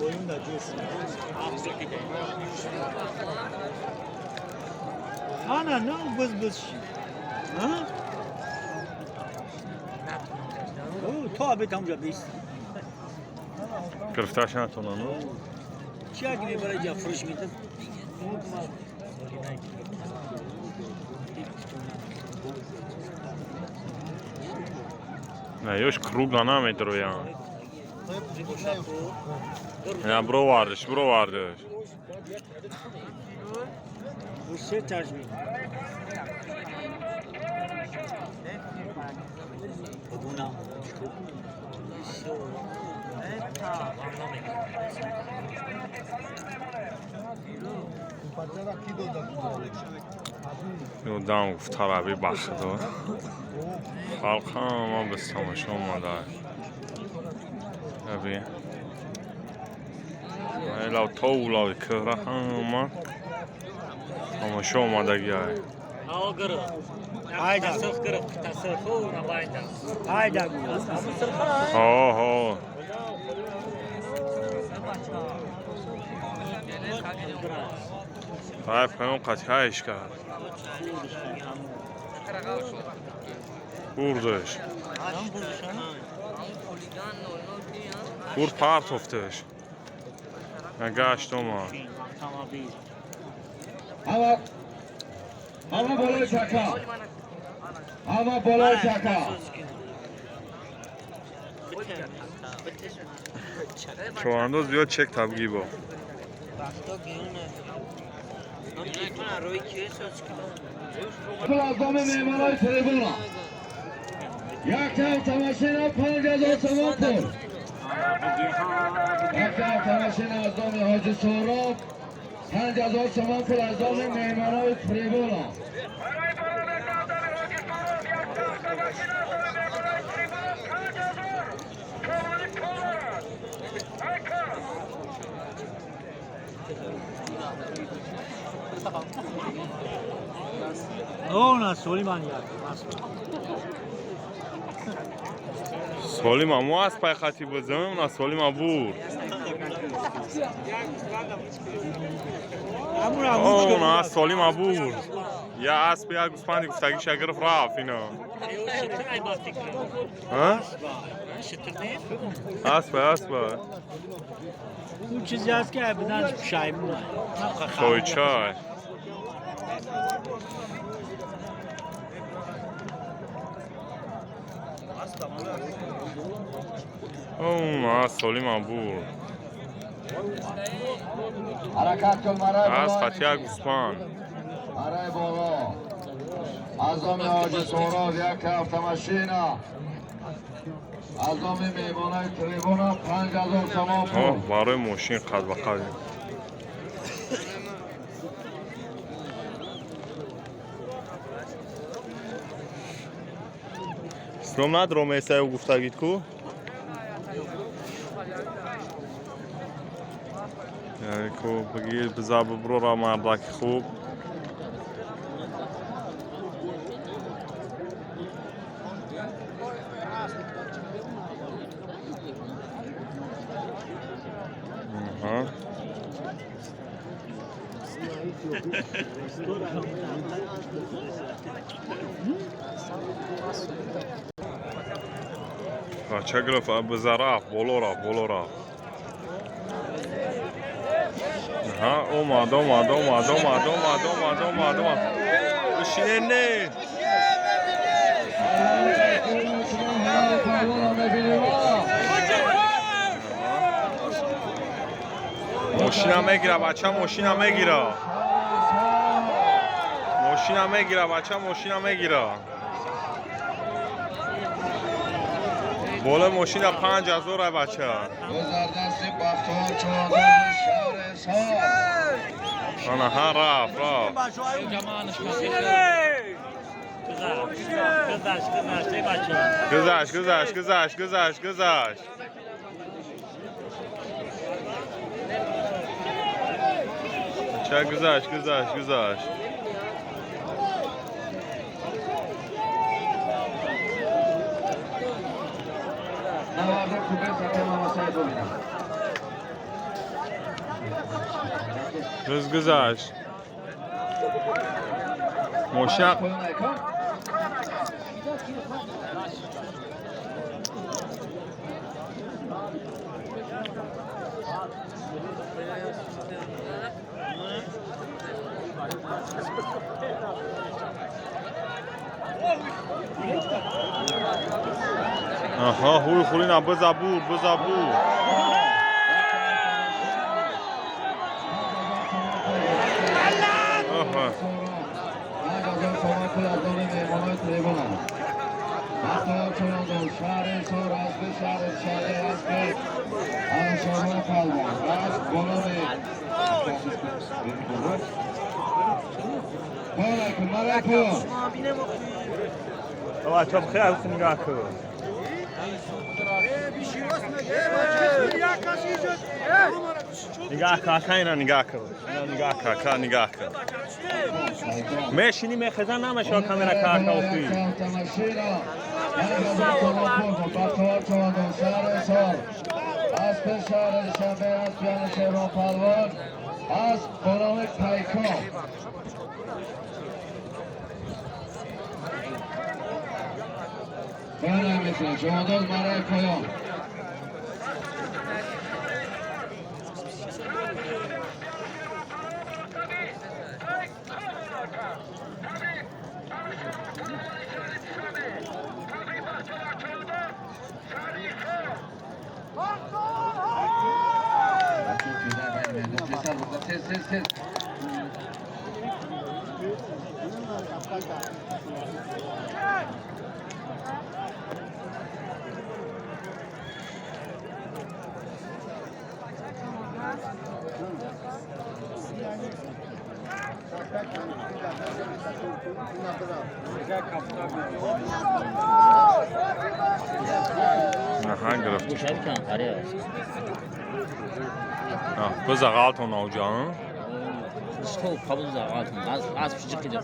boyun da diyorsun. Ana ne bız bız şey. Ha? O tabi tamca biz. گرفتارش نتونن چیا که برای جا فروش میده. نه یوش کروگا نمیدرو یا یا برو واردش Bu şey tercih. Buna. یو دام گفت طلبی بخدار خلق ما به تماشا اومده ببین لو طولای کهره همه تماشا اومده گیاه Hayda. Hayda. ها طيب همون قطعهش کرد بردش برد پرت افتش نگشت ما Ama bolay şaka. Ama bolay şaka. چواندو زیاد چک تبگی با Plazmamy memory trybuna. Jak ta maszyna 5000 samochód. Jak ta maszyna z domu chodzi Sorok. 5000 samochód z domu memory trybuna. Ona Soliman ya. سالیم همو از پای خطی بزنم اونا سالیم هم بور اونا از سالیم هم بور یا اسب یا گوسفندی گفتگی شگرف رفت اینا ها؟ اسب اون چیزی هست که بدنش پشایمونه چای اون سالی من بود حرکت کن مرای از بالا خطی گوسفند مرای بالا اعظام حاج سهراب یک автомашина اعظام میمانای تریبونا 5000 تومان پول برای ماشین قد به قد اسلام ندارم ایسای او گفتگید کو یعنی کو بگیر بزا ببرو را مردک خوب چه گرفت بزا رفت بولو رفت اومد بشینه نه ماشینم میگیره بچه ماشینم میگیره بالا ماشین 5000 بچه گذردستی بختار چهارده شهر سال آنها رفت گذشت چه گذشت نوازه خوبه سطح ماماسای ببینم گذشت ماشین آها هوی خورینا بزبور آها بچه بخیر از نگاه کن نگاه کن میشینی میخزن نمیشه کامera کارتا اوکی از شهر شنبه از پیان شهران پلوان از خانم پیکا بانم میکنه شما دوز برای پایان نهان گرفت گوشه کن آره بزا غلطون اوجان تو kabul zaten az küçük gidiyor.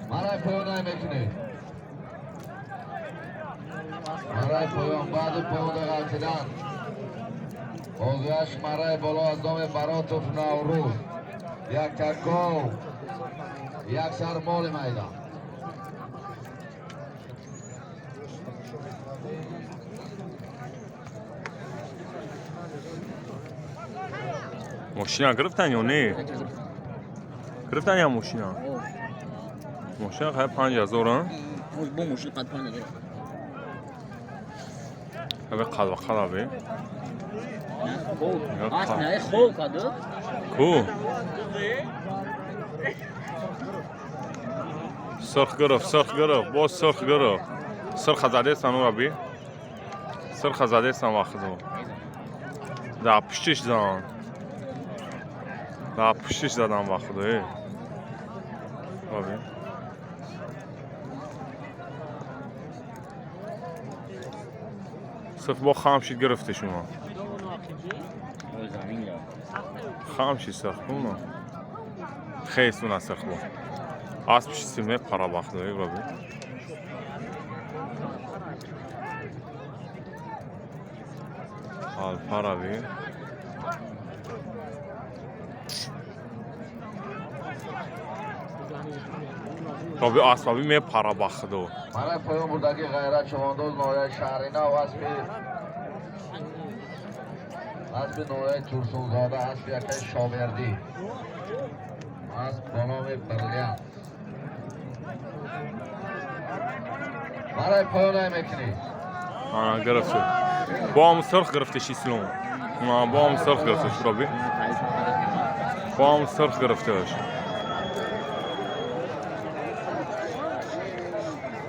مرای پایان میکنه برای پایان بعد پایان غلطیدن بازگشت مرای بالا از دام براتوف نوروز یک تکو یک سر مال میدان ماشینا گرفتن یا نه؟ گرفتن یا ماشینا؟ ماشینا خیلی 5000 ها؟ با ماشین قد 5000 خیلی قلب خرابه نه خوب کدو کو سرخ گرفت باز سرخ گرفت سرخ زده سن او ربی سرخ زده سن وقت دو در پشتش زدن در پشتش زدن وقت دو ربی صرف با خامشید گرفته شما خامشید سرخ کنم خیستون از سرخ با اسبش سیمه para baxdı Robi. Al paravi. Robi asbabi me para baxdı. Mana payon buradaki gayret çavandoz Noya Şahrina ve asbi Noya Tursunzade asbi yakay Şaverdi. Asb بانام بریلیان برای پایان میکنی گرفته با هم سرخ گرفته شیسلون با هم سرخ گرفته شرابی با هم سرخ گرفته باش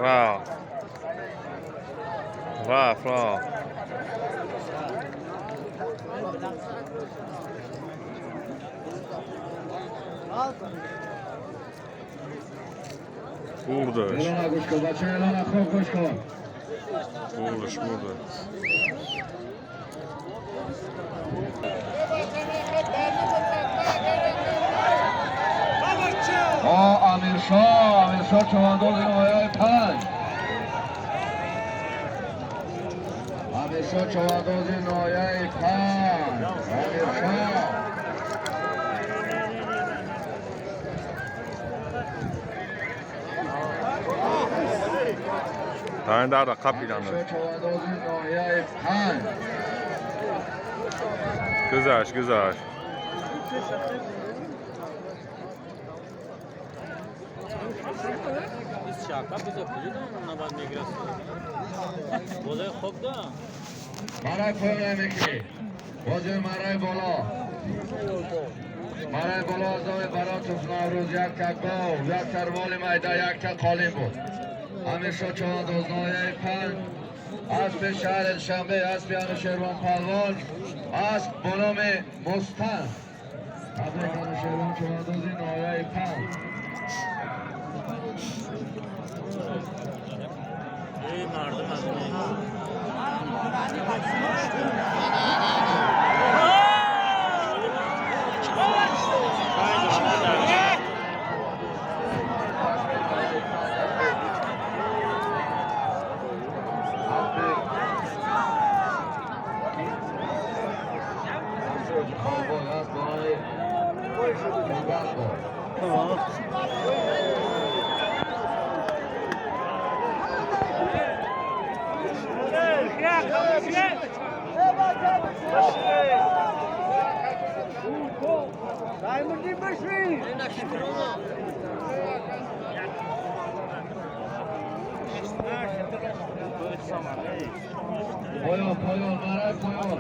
رفت بردش الان گوش کن بچه الان خوب گوش کن بردش امیرشاه چوانداز نهایه 5 امیرشاه چوانداز نهایه 5 امیرشاه تاین در رقب بیدن چوانداز نهایه 5 گذشت مرای پایان میکنی بازی مرای بالا از دام براتوف نوروز یک تکو یک سروال میده یک تک قالین بود همیشه چوانداز نهایه 5 اسب شهر شنبه اسب انوشیروان پهلوان اسب با نام مستن تبریک انوشیروان چواندازی نهایه 5 پایان مرای پایان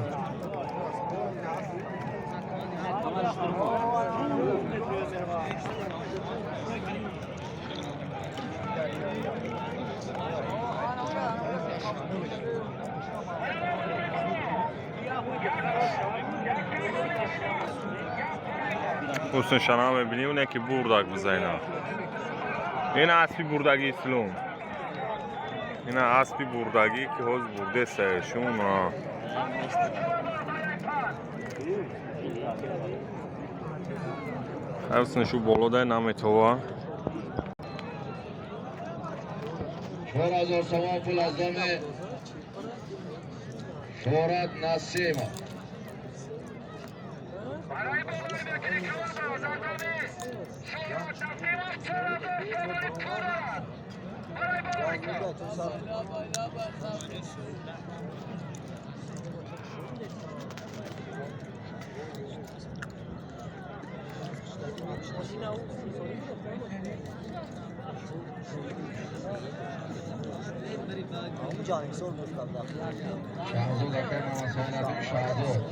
حسن شنا ببینی اونه که بردک بزنه این اسبی بردگی اسلام این اسبی بردگی که حوز برده سرشون حسنشو بالا ده نمیتوه 4000 سوم پول از دم شهرت نسیمov. همون جانبی سر بودم شهرزاد اکر نماسای ندیم شهرزاد.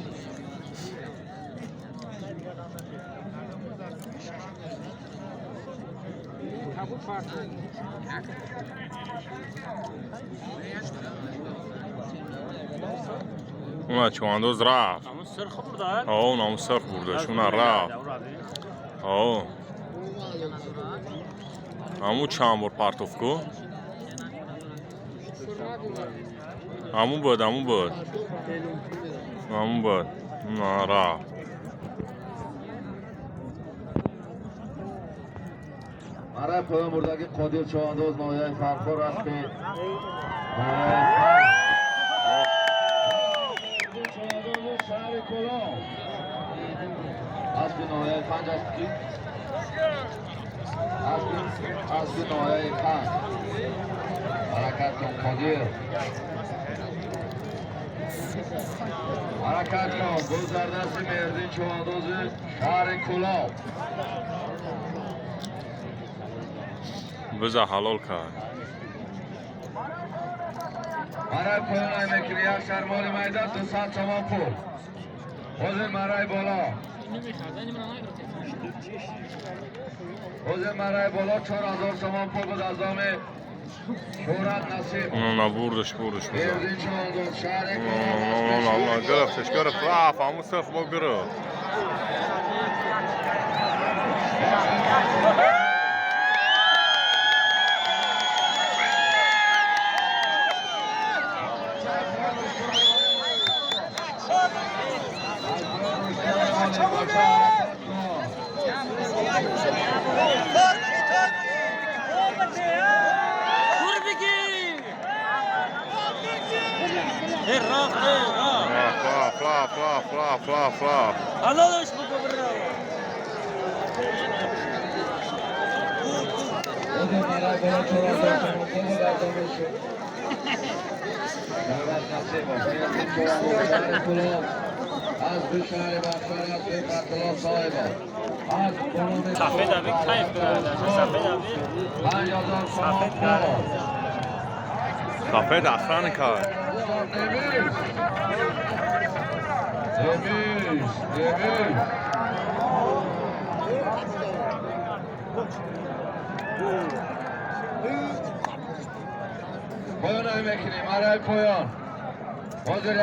اونا چواندوز رفت. همون سرخ بردن؟ آه همون سرخ بردش. اونا رفت. آه همون چند بار پرتوف کو؟ همون بود. همون بود. اونا رفت. برای پایان بردگی قادر چواندوز نایه فرخور است به چواندوز شهر کلام از به نایه پنج است که از به نایه پنج حرکت کن قادر حرکت کن گل در دست مردین چواندوز شهر کلام بذار حلال کرد. برای پایان میکنی یک سرمال میدان 200 تومان پول حوض مرای بالا حوض مرای بالا 4000 تومان پول بود از دام شهرت نسیم اونا بردش بذار. مردین چواندوز شهر اونا گرفتش رفت. همون سرخ با گرفت. فلاف حلالش بگو برو حوض مرای بالا 4000 تومان پول بود از دام شهرت نسیم مردین چواندوز شهر کلام از به شهر بخشار از به قتلاب صاحب از بنام سفید abi kayıp kırarlar. Safed abi. 5000 تومان پول سفید اصلا کرد. نمیش پایان های میکنیم برای پایان حاضر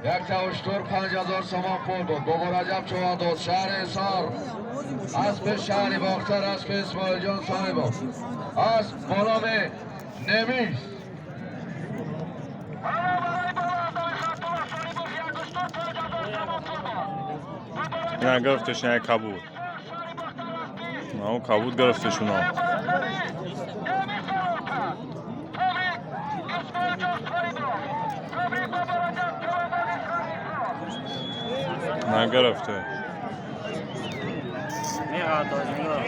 یک تاوشتور 5000 تومان پول بود بابا رجب چواندوز شهر حصار اسب شهر باختر اسب اسماعیل جان صاحب اسب بانام نمیش نه گرفتش نه کبود. نه کبود گرفتش اونا. نه گرفته.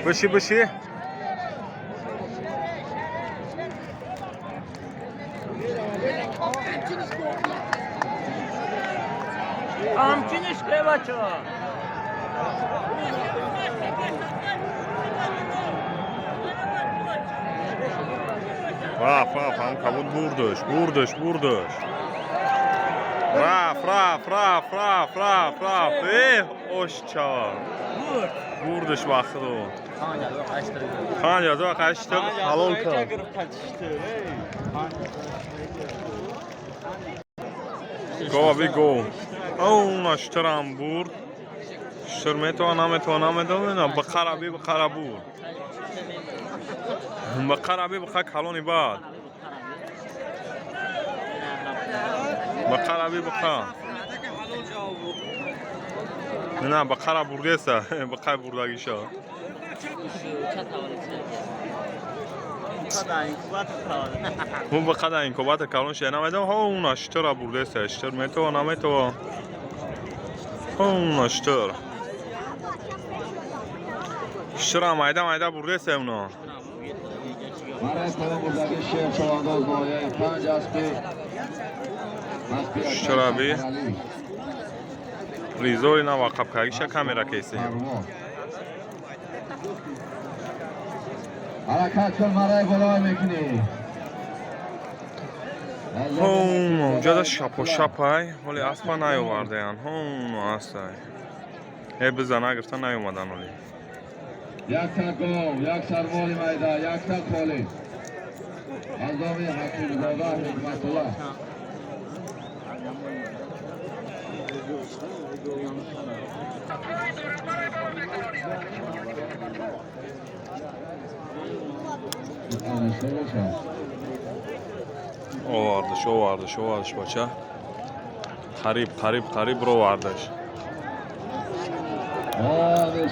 بشی Amçiniz krevaço. رفت همون کبود بردش رفت اوشچا بردش وقت رو 5000 قشتر حلال کرد. گو اون اشترام برد شرمتو نمیدونم بخرابی بود بخرابی بخک حالونی بعد بخرابی بخا نه بخراب برگسته بخای بردگیشا اون بقدر اینکوبات کالون شنا میده ها اون اشتر برده سه اشتر میتو نمیتو اون اشتر اشتر مایده برده سه اونا برای تمام بزرگی شیر چوانداز مایه 5 اسبی اشترابی ریزو اینا واقف کاریش کامیرا کیسی حرکت کن مرای بالا میکنی اون اونجا شاپ و شاپ های ولی اصلا نیومده یان اون اصلا ای بزنه گرفتن نیومدن ولی یک تا گو یک سرمالی میده یک تا پولی از دامی حکیم زاده حکمت الله اووردش بچه قریب رو وردش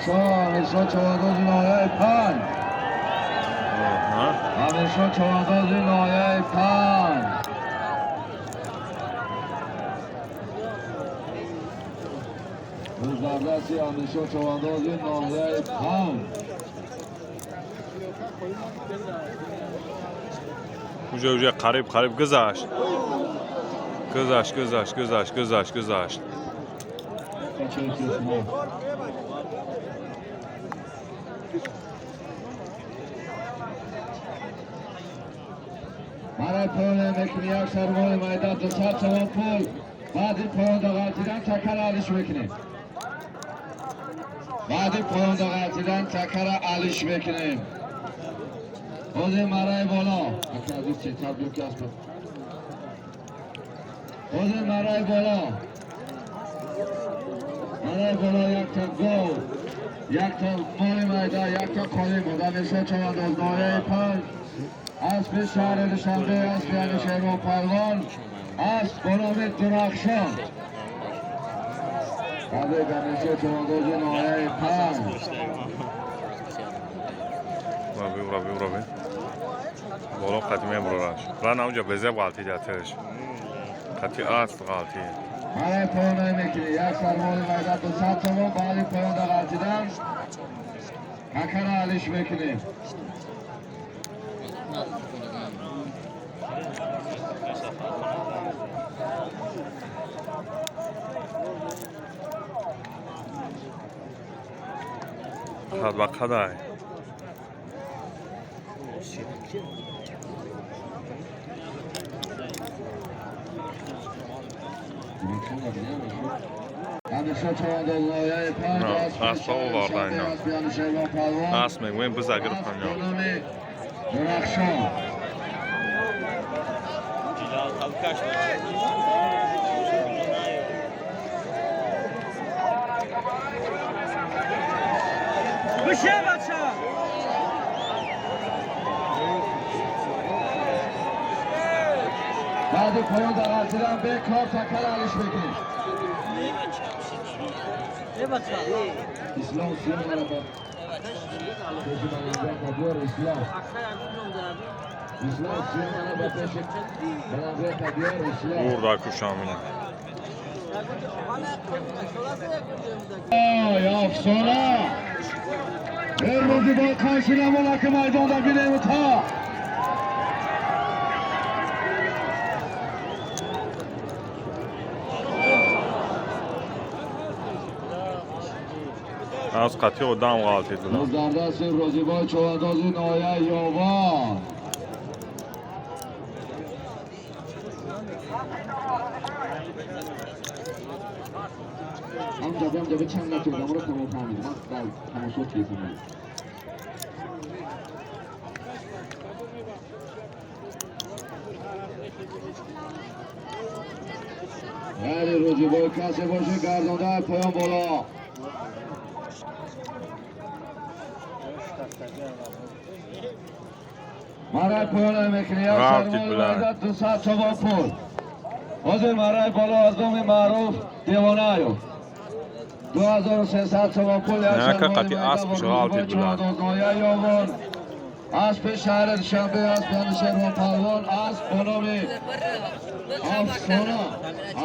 همیشه چوانداز نایه 5 همیشه چوانداز نایه 5 روزدردستی همیشه چوانداز نایه 5 اوجا قریب گذشت برای پایان میکنی یک سرمال میدان 200 تومان پول بعد این پایان داغلتیدن چکر علیش میکنی بعد این پایان داغلتیدن چکر علیش میکنیم خوزی مرای بالا خوزی مرای بالا یک تا گو یک تا مال میدان یک تا کالی بود همیشه چوانداز نایه 5 اسب شهر دوشنبه اسب یعنی شهرمان پروان اسب بنام درخشان بعد همیشه چوانداز نایه 5 رابی بالا قدیمه براش ران اونجا بزه غلطی جاتش قطعی است غلطی برای پایان میکنی یک سرمال میدان 200 تومان بعد پایان غلطیدن چکر علیش میکنیم خد با خدای همیشه چوانداز نایه 5 اسب آوردن اینا اسب یعنی شهرمان پروان اسب میگویم بزه گرفتن اسب بنام درخشان بشه بچه بعد پایان داغلتیدن به کار چکر علیش بکنیم یه بچه اسلام سیان مرا با اسلام سیان مرا با پیش بلنده کبیر اسلام برده کشامینه یا افسانه این روزی با کانشی نمونه که میدان در بینیم تا از قطعی و دم غلطی دلم روزدردست روزیبای چواندازی نایه یوان همجا به چند نتون دمارو تمام فهمیدم من در تماشا چیزی نمید ولی روزیبای کسی باشه گردانده پایان بالا مرای پایان میکنی یک سرمال 200 تومان پول حاضر مرای بالا از دوم معروف دیوانه ایو 2300 تومان پول یک سرمال قطعی اسب شغال تید بلند اسب شهر دوشنبه اسب شهر پروان اسب به نام افسانه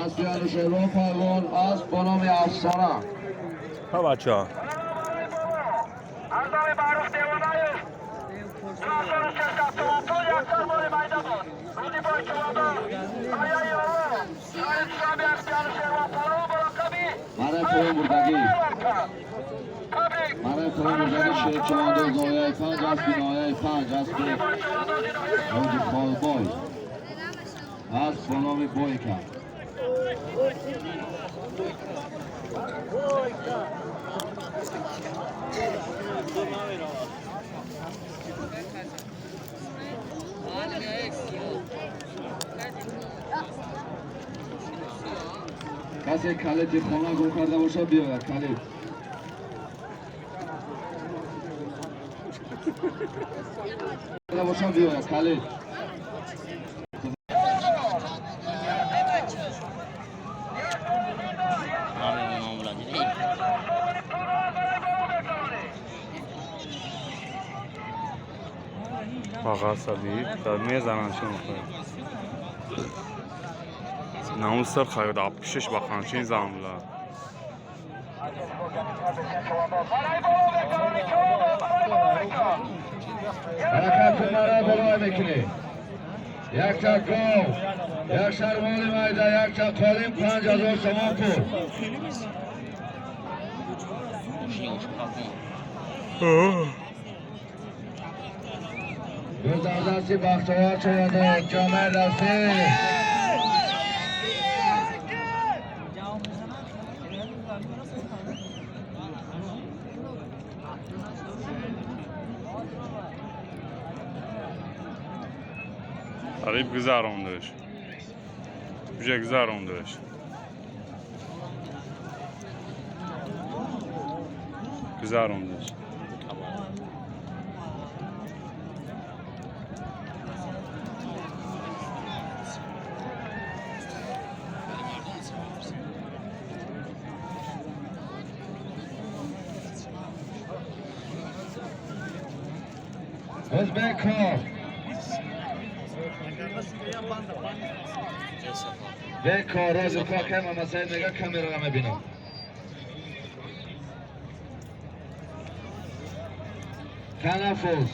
اسب شهر پروان اسب به نام افسانه. ها بچه ها برای پرو بردگی شیر چواندوز نایه 5 اسبی نایه 5 اسبی اوج خالبای اسب به نام بویکا. کسی کلید خانه گم کرده باشه بیاید کلید. کرده باشه بیاید کلید. آقا صدی در میزنن شما ناموسر خواهد 66 بخانچین زاملا حرکت مرا بلای میکنی. یک چک گاو یک شرمال میده یک چک قالیم 5000 تومان پول. دو دردستی بختوار شده جامعه دستی قریب گذاروندش بجه گذاروندش گذاروندش Uzbekov. Bekov rozu پاکم اما سعید نگاه کامیرا رو میبینم. تنفس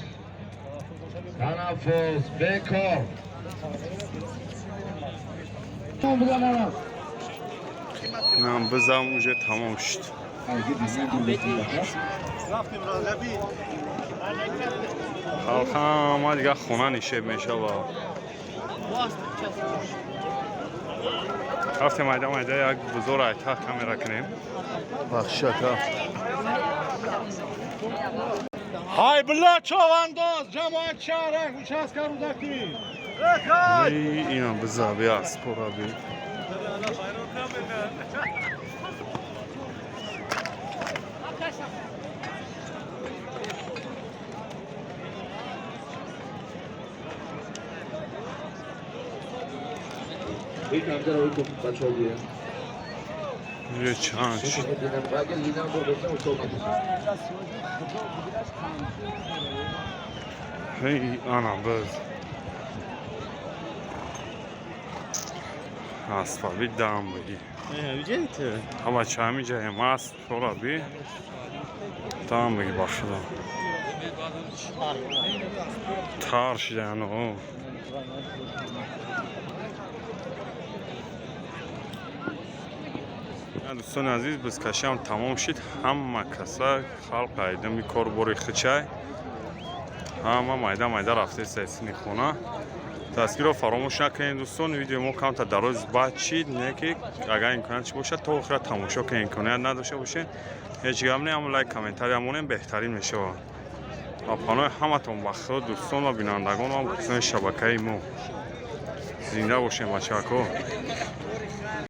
Bekov. نام بزام اوجه تمام شد خالخا ما دیگه خونه نیشه میشه با رفتیم مایده یک بزرگ ایتا کامیرا کنیم بخشتا های بلا چوانداز جماعت شهر участка رودکی اینا بزابی اسپورا بی یک همجا رو که بچه ها بیه یه چانش اگه لیدم رو بسته اتاق هی آنم بز اسپابی دام بگی اما چه همی جایی ما اسپورا بی دام بگی باشده تار شده انو دوستان عزیز بزکشی هم تمام شد همه کسا خلق ایدمی کار باری خچای همه مایده رفته سیسینی خونه تصویر رو فراموش نکنید دوستان ویدیو ما کم تا دراز بعد چید نیکی اگر امکانات چی باشه تا آخر تماشا که امکانات نداشته باشه هیچ گم نه لایک کامنتاری همون بهترین میشه پانوی همه تون بخیر دوستان و بینندگان و شبکه ما زنده باشیم بچه‌ها